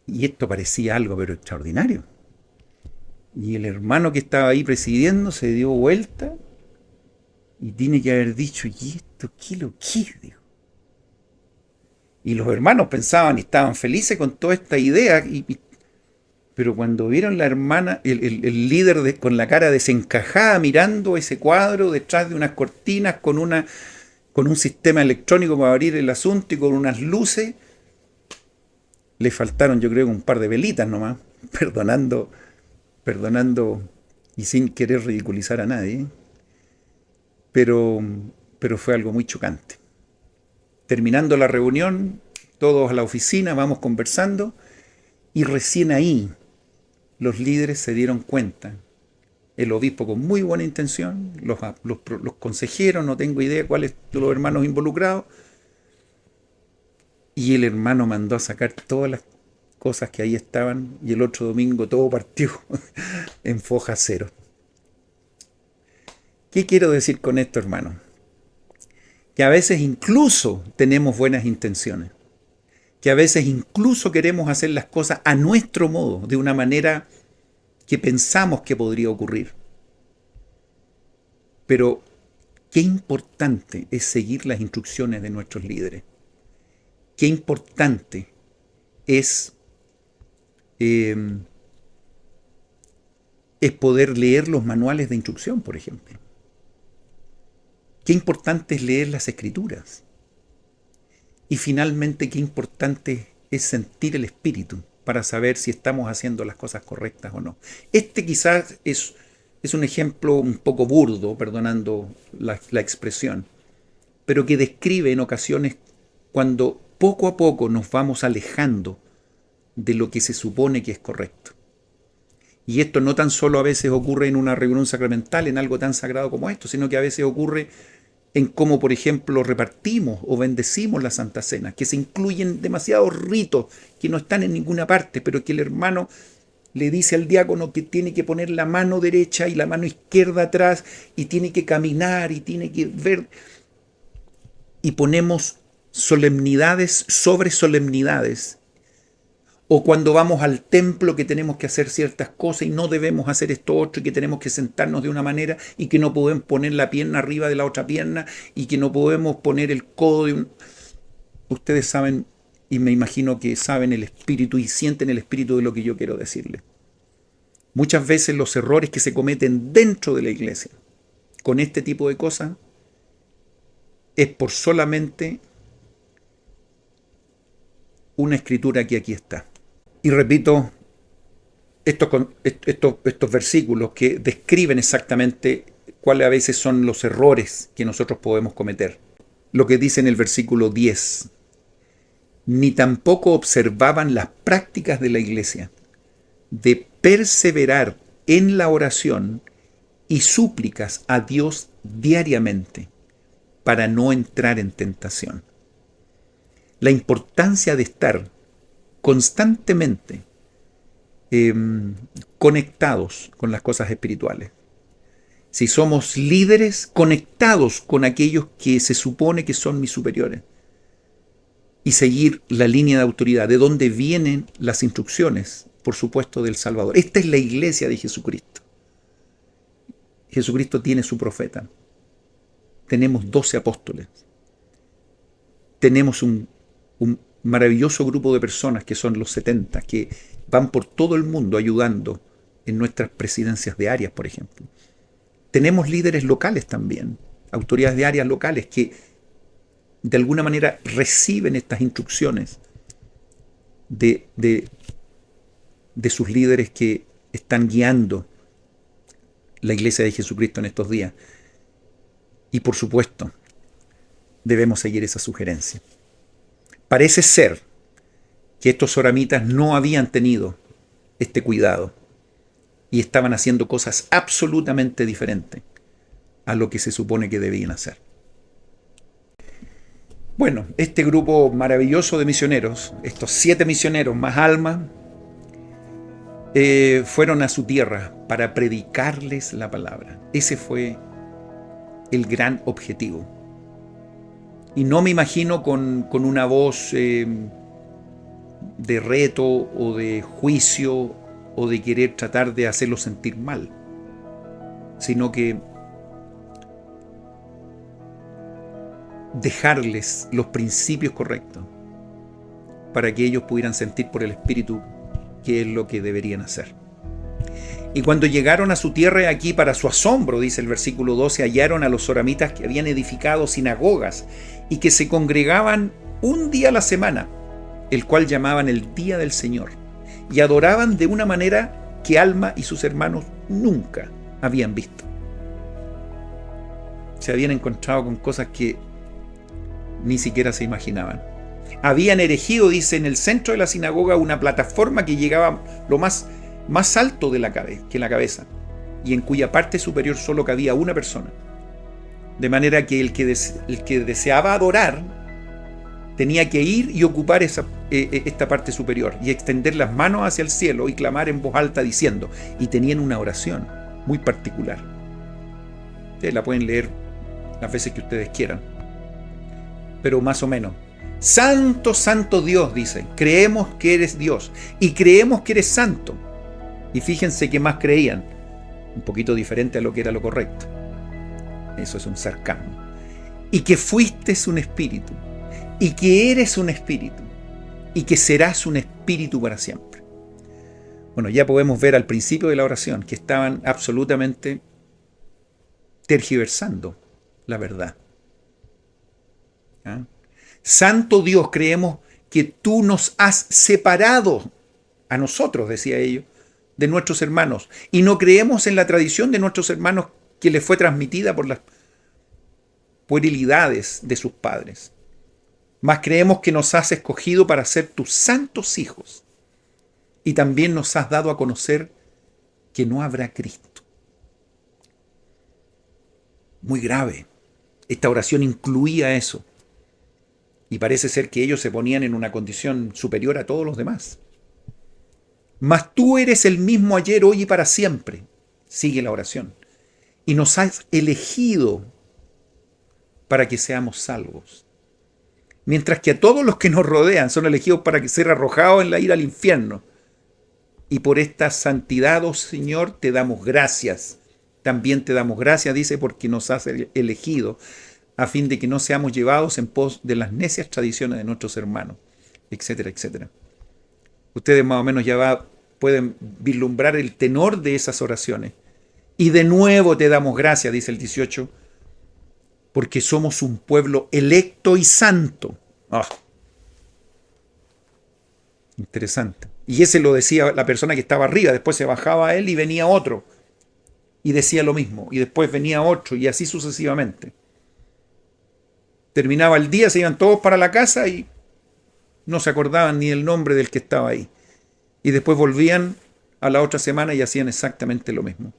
Y esto parecía algo, pero extraordinario. Y el hermano que estaba ahí presidiendo se dio vuelta y tiene que haber dicho, ¿y esto qué lo que? Dijo. Y los hermanos pensaban y estaban felices con toda esta idea. Pero cuando vieron la hermana, el líder con la cara desencajada mirando ese cuadro detrás de unas cortinas con un sistema electrónico para abrir el asunto y con unas luces, le faltaron yo creo un par de velitas nomás, perdonando y sin querer ridiculizar a nadie, pero fue algo muy chocante. Terminando la reunión, todos a la oficina, vamos conversando, y recién ahí los líderes se dieron cuenta, el obispo con muy buena intención, los consejeros, no tengo idea cuáles de los hermanos involucrados, y el hermano mandó a sacar todas las cosas que ahí estaban, y el otro domingo todo partió en foja cero. ¿Qué quiero decir con esto, hermano? Que a veces incluso tenemos buenas intenciones, que a veces incluso queremos hacer las cosas a nuestro modo, de una manera que pensamos que podría ocurrir. Pero qué importante es seguir las instrucciones de nuestros líderes. Qué importante es poder leer los manuales de instrucción, por ejemplo. Qué importante es leer las escrituras. Y finalmente, qué importante es sentir el espíritu para saber si estamos haciendo las cosas correctas o no. Este quizás es un ejemplo un poco burdo, perdonando la expresión, pero que describe en ocasiones cuando poco a poco nos vamos alejando de lo que se supone que es correcto. Y esto no tan solo a veces ocurre en una reunión sacramental, en algo tan sagrado como esto, sino que a veces ocurre en cómo, por ejemplo, repartimos o bendecimos la Santa Cena, que se incluyen demasiados ritos que no están en ninguna parte, pero que el hermano le dice al diácono que tiene que poner la mano derecha y la mano izquierda atrás, y tiene que caminar y tiene que ver. Y ponemos solemnidades sobre solemnidades. O cuando vamos al templo que tenemos que hacer ciertas cosas y no debemos hacer esto otro y que tenemos que sentarnos de una manera y que no podemos poner la pierna arriba de la otra pierna y que no podemos poner el codo de un... Ustedes saben, y me imagino que saben el espíritu y sienten el espíritu de lo que yo quiero decirles. Muchas veces los errores que se cometen dentro de la iglesia con este tipo de cosas es por solamente una escritura que aquí está. Y repito, estos versículos que describen exactamente cuáles a veces son los errores que nosotros podemos cometer. Lo que dice en el versículo 10. Ni tampoco observaban las prácticas de la iglesia de perseverar en la oración y súplicas a Dios diariamente para no entrar en tentación. La importancia de estar constantemente conectados con las cosas espirituales. Si somos líderes, conectados con aquellos que se supone que son mis superiores. Y seguir la línea de autoridad, de donde vienen las instrucciones, por supuesto, del Salvador. Esta es la iglesia de Jesucristo. Jesucristo tiene su profeta. Tenemos 12 apóstoles. Tenemos un maravilloso grupo de personas que son los 70, que van por todo el mundo ayudando en nuestras presidencias de áreas, por ejemplo. Tenemos líderes locales también, autoridades de áreas locales que de alguna manera reciben estas instrucciones de sus líderes que están guiando la iglesia de Jesucristo en estos días. Y por supuesto, debemos seguir esa sugerencia. Parece ser que estos soramitas no habían tenido este cuidado y estaban haciendo cosas absolutamente diferentes a lo que se supone que debían hacer. Bueno, este grupo maravilloso de misioneros, estos 7 misioneros más almas, fueron a su tierra para predicarles la palabra. Ese fue el gran objetivo. Y no me imagino con una voz de reto o de juicio o de querer tratar de hacerlos sentir mal, sino que dejarles los principios correctos para que ellos pudieran sentir por el Espíritu qué es lo que deberían hacer. Y cuando llegaron a su tierra, aquí para su asombro, dice el versículo 12, hallaron a los soramitas que habían edificado sinagogas y que se congregaban un día a la semana, el cual llamaban el Día del Señor, y adoraban de una manera que Alma y sus hermanos nunca habían visto. Se habían encontrado con cosas que ni siquiera se imaginaban. Habían erigido, dice, en el centro de la sinagoga una plataforma que llegaba lo más alto de la cabeza, y en cuya parte superior solo cabía una persona. De manera que el que deseaba adorar tenía que ir y ocupar esta parte superior y extender las manos hacia el cielo y clamar en voz alta diciendo, y tenían una oración muy particular. Ustedes la pueden leer las veces que ustedes quieran, pero más o menos: Santo, santo Dios, dice, creemos que eres Dios y creemos que eres santo. Y fíjense qué más creían, un poquito diferente a lo que era lo correcto. Eso es un sarcasmo. Y que fuiste un espíritu, y que eres un espíritu, y que serás un espíritu para siempre. Bueno, ya podemos ver al principio de la oración que estaban absolutamente tergiversando la verdad. ¿Ah? Santo Dios, creemos que tú nos has separado a nosotros, decía ellos, de nuestros hermanos, y no creemos en la tradición de nuestros hermanos que les fue transmitida por las puerilidades de sus padres. Mas creemos que nos has escogido para ser tus santos hijos, y también nos has dado a conocer que no habrá Cristo. Muy grave. Esta oración incluía eso. Y parece ser que ellos se ponían en una condición superior a todos los demás. Mas tú eres el mismo ayer, hoy y para siempre. Sigue la oración. Y nos has elegido para que seamos salvos. mientras que a todos los que nos rodean son elegidos para que ser arrojados en la ira al infierno. Y por esta santidad, oh Señor, te damos gracias. También te damos gracias, dice, porque nos has elegido, a fin de que no seamos llevados en pos de las necias tradiciones de nuestros hermanos, etcétera, etcétera. Ustedes más o menos pueden vislumbrar el tenor de esas oraciones. Y de nuevo te damos gracias, dice el 18, porque somos un pueblo electo y santo. Ah, interesante. Y ese lo decía la persona que estaba arriba, después se bajaba él y venía otro. Y decía lo mismo, y después venía otro, y así sucesivamente. Terminaba el día, se iban todos para la casa y no se acordaban ni el nombre del que estaba ahí. Y después volvían a la otra semana y hacían exactamente lo mismo.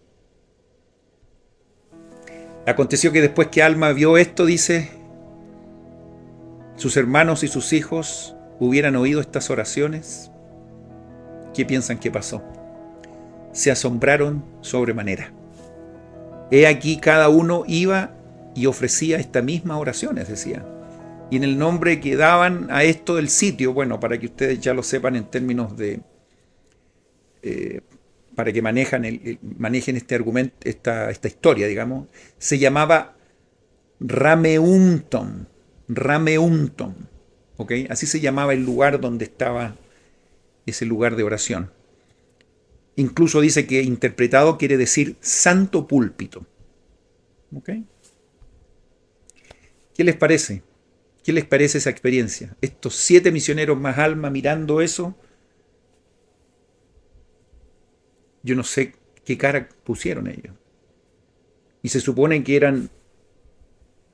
Aconteció que después que Alma vio esto, dice, sus hermanos y sus hijos hubieran oído estas oraciones. ¿Qué piensan que pasó? Se asombraron sobremanera. He aquí cada uno iba y ofrecía esta misma oraciones, decía. Y en el nombre que daban a esto del sitio, bueno, para que ustedes ya lo sepan en términos de... para que manejen este argumento, esta historia, digamos, se llamaba Rameunton. Rameunton. ¿Ok? Así se llamaba el lugar donde estaba ese lugar de oración. Incluso dice que interpretado quiere decir santo púlpito. ¿Ok? ¿Qué les parece? ¿Qué les parece esa experiencia? Estos 7 misioneros más Alma mirando eso, yo no sé qué cara pusieron ellos. Y se supone que eran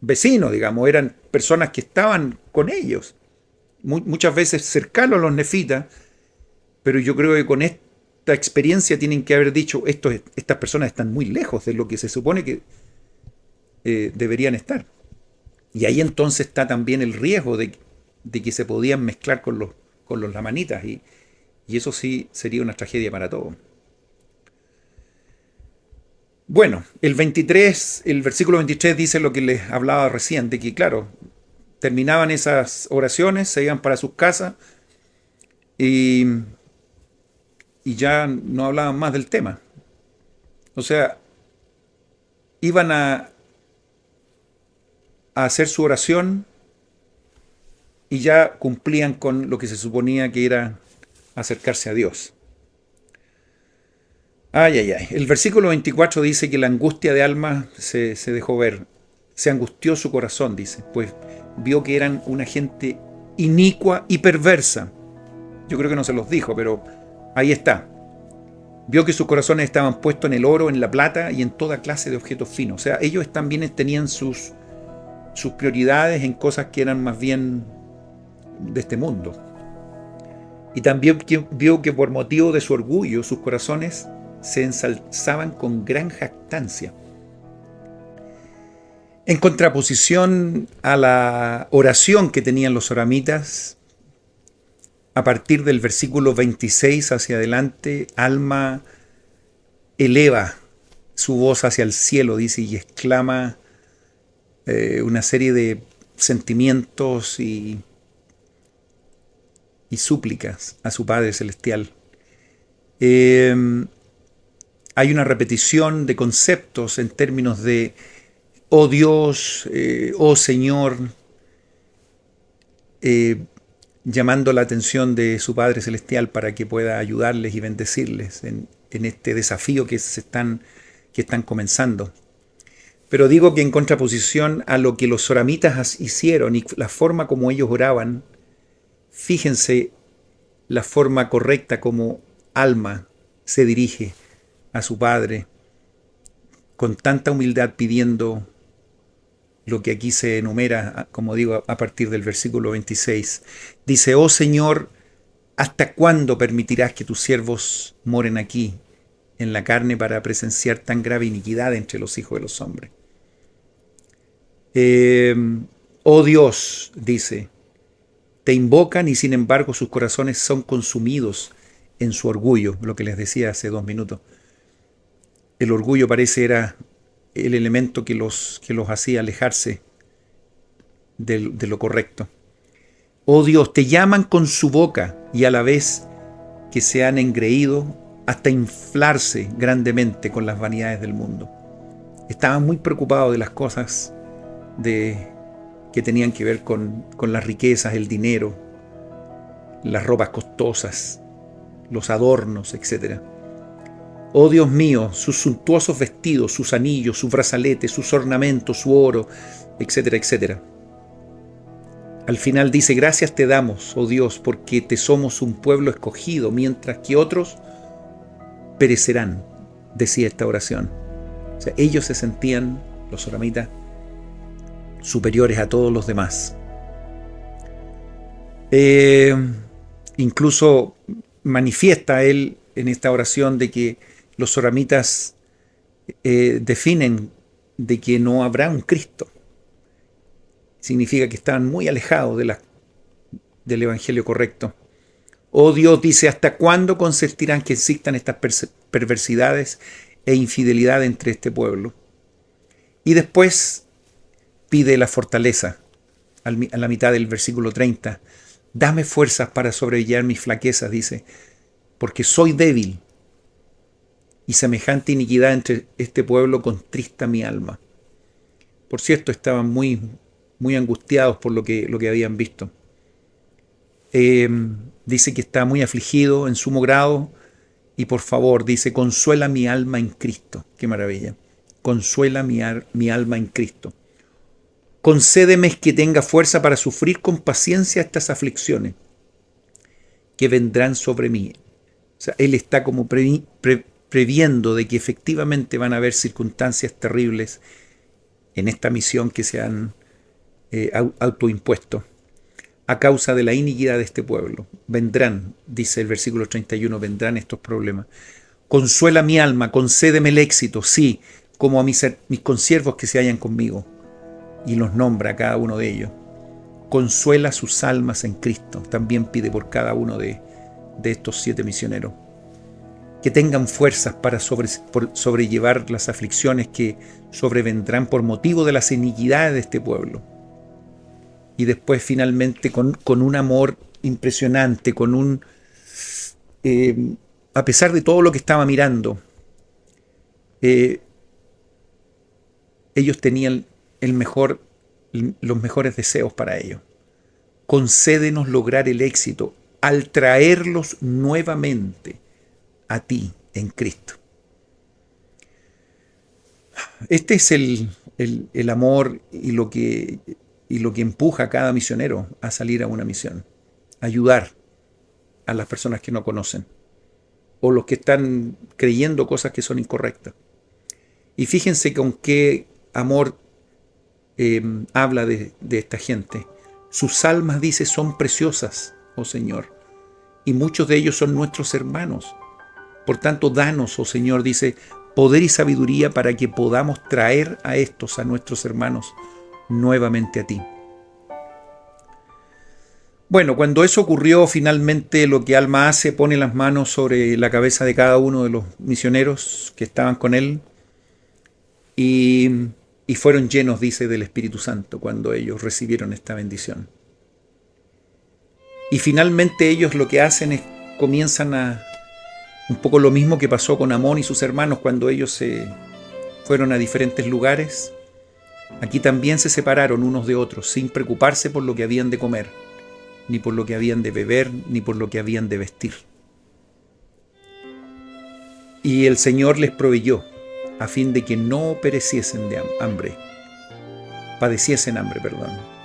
vecinos, digamos, eran personas que estaban con ellos, muchas veces cercanos a los nefitas, pero yo creo que con esta experiencia tienen que haber dicho, estas personas están muy lejos de lo que se supone que deberían estar. Y ahí entonces está también el riesgo de que se podían mezclar con los lamanitas, y eso sí sería una tragedia para todos. Bueno, el versículo 23 dice lo que les hablaba recién, de que claro, terminaban esas oraciones, se iban para sus casas y ya no hablaban más del tema. O sea, iban a hacer su oración y ya cumplían con lo que se suponía que era acercarse a Dios. Ay, ay, ay. El versículo 24 dice que la angustia de Alma se dejó ver. Se angustió su corazón, dice, pues vio que eran una gente inicua y perversa. Yo creo que no se los dijo, pero ahí está. Vio que sus corazones estaban puestos en el oro, en la plata y en toda clase de objetos finos. O sea, ellos también tenían sus prioridades en cosas que eran más bien de este mundo. Y también vio que por motivo de su orgullo, sus corazones se ensalzaban con gran jactancia. En contraposición a la oración que tenían los oramitas, a partir del versículo 26 hacia adelante, Alma eleva su voz hacia el cielo, dice, y exclama una serie de sentimientos y súplicas a su Padre Celestial. Hay una repetición de conceptos en términos de oh Dios, oh Señor, llamando la atención de su Padre Celestial para que pueda ayudarles y bendecirles en este desafío que están comenzando. Pero digo que en contraposición a lo que los soramitas hicieron y la forma como ellos oraban, fíjense la forma correcta como Alma se dirige a su Padre con tanta humildad, pidiendo lo que aquí se enumera, como digo, a partir del versículo 26. Dice, oh Señor, ¿hasta cuándo permitirás que tus siervos moren aquí en la carne para presenciar tan grave iniquidad entre los hijos de los hombres? Oh Dios, dice, te invocan y sin embargo sus corazones son consumidos en su orgullo, lo que les decía hace 2 minutos. El orgullo parece era el elemento que los hacía alejarse de lo correcto. Oh Dios, te llaman con su boca y a la vez que se han engreído hasta inflarse grandemente con las vanidades del mundo. Estaban muy preocupados de las cosas que tenían que ver con las riquezas, el dinero, las ropas costosas, los adornos, etc. Oh Dios mío, sus suntuosos vestidos, sus anillos, sus brazaletes, sus ornamentos, su oro, etcétera, etcétera. Al final dice, gracias te damos, oh Dios, porque te somos un pueblo escogido, mientras que otros perecerán, decía esta oración. O sea, ellos se sentían, los soramitas, superiores a todos los demás. Incluso manifiesta él en esta oración de que los soramitas definen de que no habrá un Cristo. Significa que estaban muy alejados del evangelio correcto. Oh Dios, dice, ¿hasta cuándo consentirán que existan estas perversidades e infidelidad entre este pueblo? Y después pide la fortaleza, a la mitad del versículo 30. Dame fuerzas para sobrellevar mis flaquezas, dice, porque soy débil y semejante iniquidad entre este pueblo contrista mi alma. Por cierto, estaban muy angustiados por lo que habían visto. Dice que está muy afligido en sumo grado y por favor, dice, consuela mi alma en Cristo. Qué maravilla. Consuela mi alma en Cristo. Concédeme que tenga fuerza para sufrir con paciencia estas aflicciones que vendrán sobre mí. O sea, él está como previendo de que efectivamente van a haber circunstancias terribles en esta misión que se han autoimpuesto a causa de la iniquidad de este pueblo. Vendrán, dice el versículo 31, vendrán estos problemas. Consuela mi alma, concédeme el éxito, sí, como a mis consiervos que se hallan conmigo. Y los nombra a cada uno de ellos. Consuela sus almas en Cristo. También pide por cada uno de estos 7 misioneros. Que tengan fuerzas para sobrellevar las aflicciones que sobrevendrán por motivo de las iniquidades de este pueblo. Y después finalmente con un amor impresionante, a pesar de todo lo que estaba mirando, ellos tenían los mejores deseos para ellos. Concédenos lograr el éxito al traerlos nuevamente a ti en Cristo. Este es el amor y lo que empuja a cada misionero a salir a una misión. Ayudar a las personas que no conocen o los que están creyendo cosas que son incorrectas. Y fíjense con qué amor habla de esta gente. Sus almas, dice, son preciosas, oh Señor, y muchos de ellos son nuestros hermanos. Por tanto, danos, oh Señor, dice, poder y sabiduría para que podamos traer a nuestros hermanos, nuevamente a ti. Bueno, cuando eso ocurrió, finalmente lo que Alma hace, pone las manos sobre la cabeza de cada uno de los misioneros que estaban con él y fueron llenos, dice, del Espíritu Santo cuando ellos recibieron esta bendición. Y finalmente ellos lo que hacen es comienzan a un poco lo mismo que pasó con Amón y sus hermanos cuando ellos se fueron a diferentes lugares. Aquí también se separaron unos de otros sin preocuparse por lo que habían de comer, ni por lo que habían de beber, ni por lo que habían de vestir. Y el Señor les proveyó a fin de que no pereciesen de hambre, padeciesen hambre,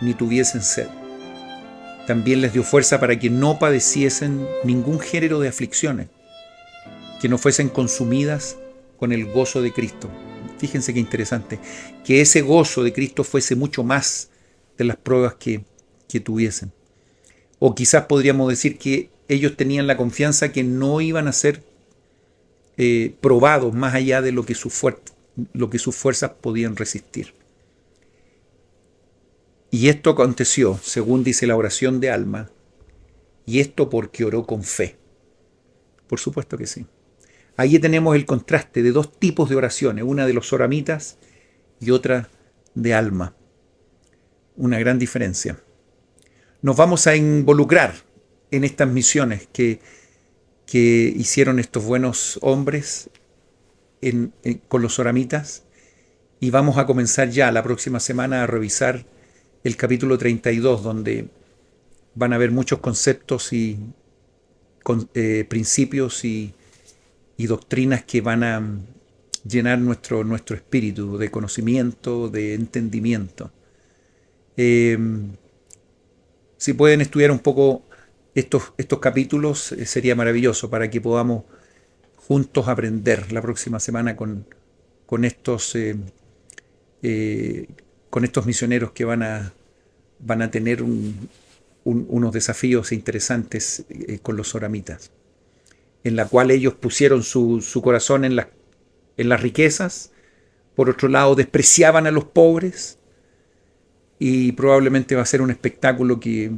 ni tuviesen sed. También les dio fuerza para que no padeciesen ningún género de aflicciones, que no fuesen consumidas con el gozo de Cristo. Fíjense qué interesante, que ese gozo de Cristo fuese mucho más de las pruebas que tuviesen. O quizás podríamos decir que ellos tenían la confianza que no iban a ser probados más allá de lo que sus fuerzas podían resistir. Y esto aconteció, según dice la oración de Alma, y esto porque oró con fe. Por supuesto que sí. Allí tenemos el contraste de dos tipos de oraciones, una de los soramitas y otra de Alma. Una gran diferencia. nos vamos a involucrar en estas misiones que hicieron estos buenos hombres con los soramitas, y vamos a comenzar ya la próxima semana a revisar el capítulo 32, donde van a haber muchos conceptos y principios y doctrinas que van a llenar nuestro espíritu de conocimiento, de entendimiento. Si pueden estudiar un poco estos capítulos, sería maravilloso para que podamos juntos aprender la próxima semana con estos, con estos misioneros que van a tener unos desafíos interesantes con los soramitas, en la cual ellos pusieron su corazón en las riquezas, por otro lado despreciaban a los pobres, y probablemente va a ser un espectáculo que,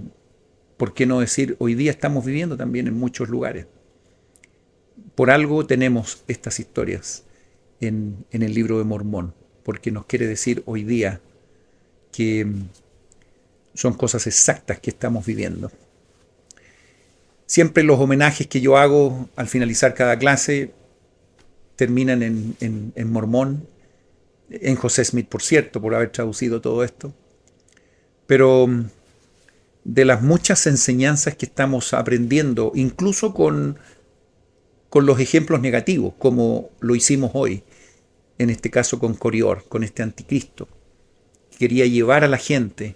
¿por qué no decir, hoy día estamos viviendo también en muchos lugares? Por algo tenemos estas historias en el libro de Mormón, porque nos quiere decir hoy día que son cosas exactas que estamos viviendo. Siempre los homenajes que yo hago al finalizar cada clase terminan en Mormón, en José Smith, por cierto, por haber traducido todo esto. Pero de las muchas enseñanzas que estamos aprendiendo, incluso con los ejemplos negativos, como lo hicimos hoy, en este caso con Corior, con este anticristo, que quería llevar a la gente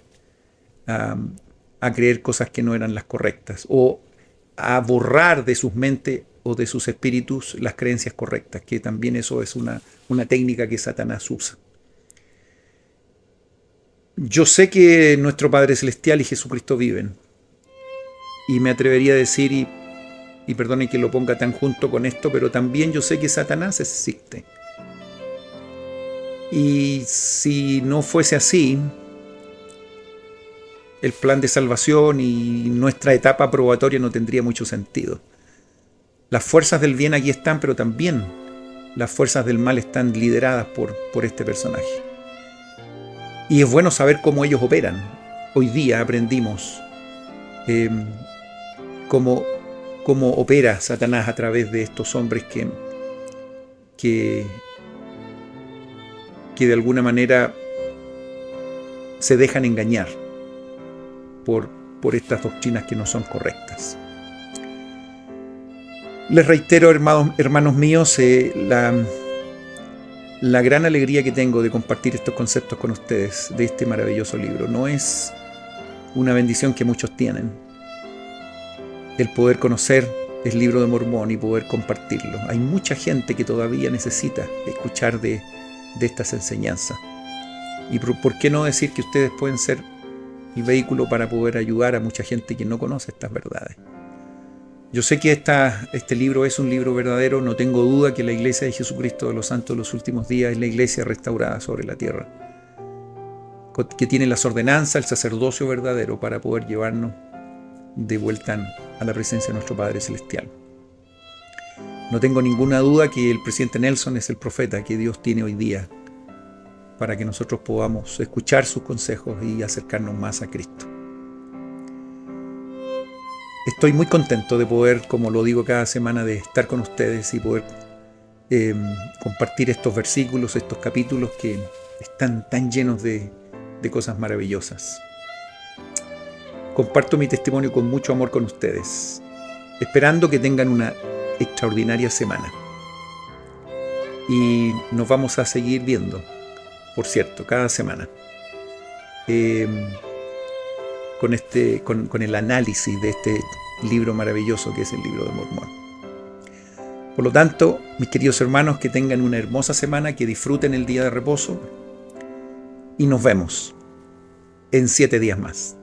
a creer cosas que no eran las correctas, o a borrar de sus mentes o de sus espíritus las creencias correctas, que también eso es una técnica que Satanás usa. Yo sé que nuestro Padre Celestial y Jesucristo viven, y me atrevería a decir, y perdonen que lo ponga tan junto con esto, pero también yo sé que Satanás existe. Y si no fuese así, el plan de salvación y nuestra etapa probatoria no tendría mucho sentido. Las fuerzas del bien aquí están, pero también las fuerzas del mal están lideradas por este personaje. Y es bueno saber cómo ellos operan. Hoy día aprendimos cómo opera Satanás a través de estos hombres que de alguna manera se dejan engañar por estas doctrinas que no son correctas. Les reitero, hermanos míos, la gran alegría que tengo de compartir estos conceptos con ustedes de este maravilloso libro. No es una bendición que muchos tienen, el poder conocer el libro de Mormón y poder compartirlo. Hay mucha gente que todavía necesita escuchar de estas enseñanzas. Y por qué no decir que ustedes pueden ser el vehículo para poder ayudar a mucha gente que no conoce estas verdades. Yo sé que este libro es un libro verdadero. No tengo duda que la Iglesia de Jesucristo de los Santos de los Últimos Días es la Iglesia restaurada sobre la tierra, que tiene las ordenanzas, el sacerdocio verdadero para poder llevarnos de vuelta a la presencia de nuestro Padre Celestial. No tengo ninguna duda que el presidente Nelson es el profeta que Dios tiene hoy día para que nosotros podamos escuchar sus consejos y acercarnos más a Cristo. Estoy muy contento de poder, como lo digo cada semana, de estar con ustedes y poder compartir estos versículos, estos capítulos que están tan llenos de cosas maravillosas. Comparto mi testimonio con mucho amor con ustedes, esperando que tengan una extraordinaria semana. Y nos vamos a seguir viendo, por cierto, cada semana, con el análisis de este libro maravilloso que es el libro de Mormón. Por lo tanto, mis queridos hermanos, que tengan una hermosa semana, que disfruten el día de reposo, y nos vemos en 7 días más.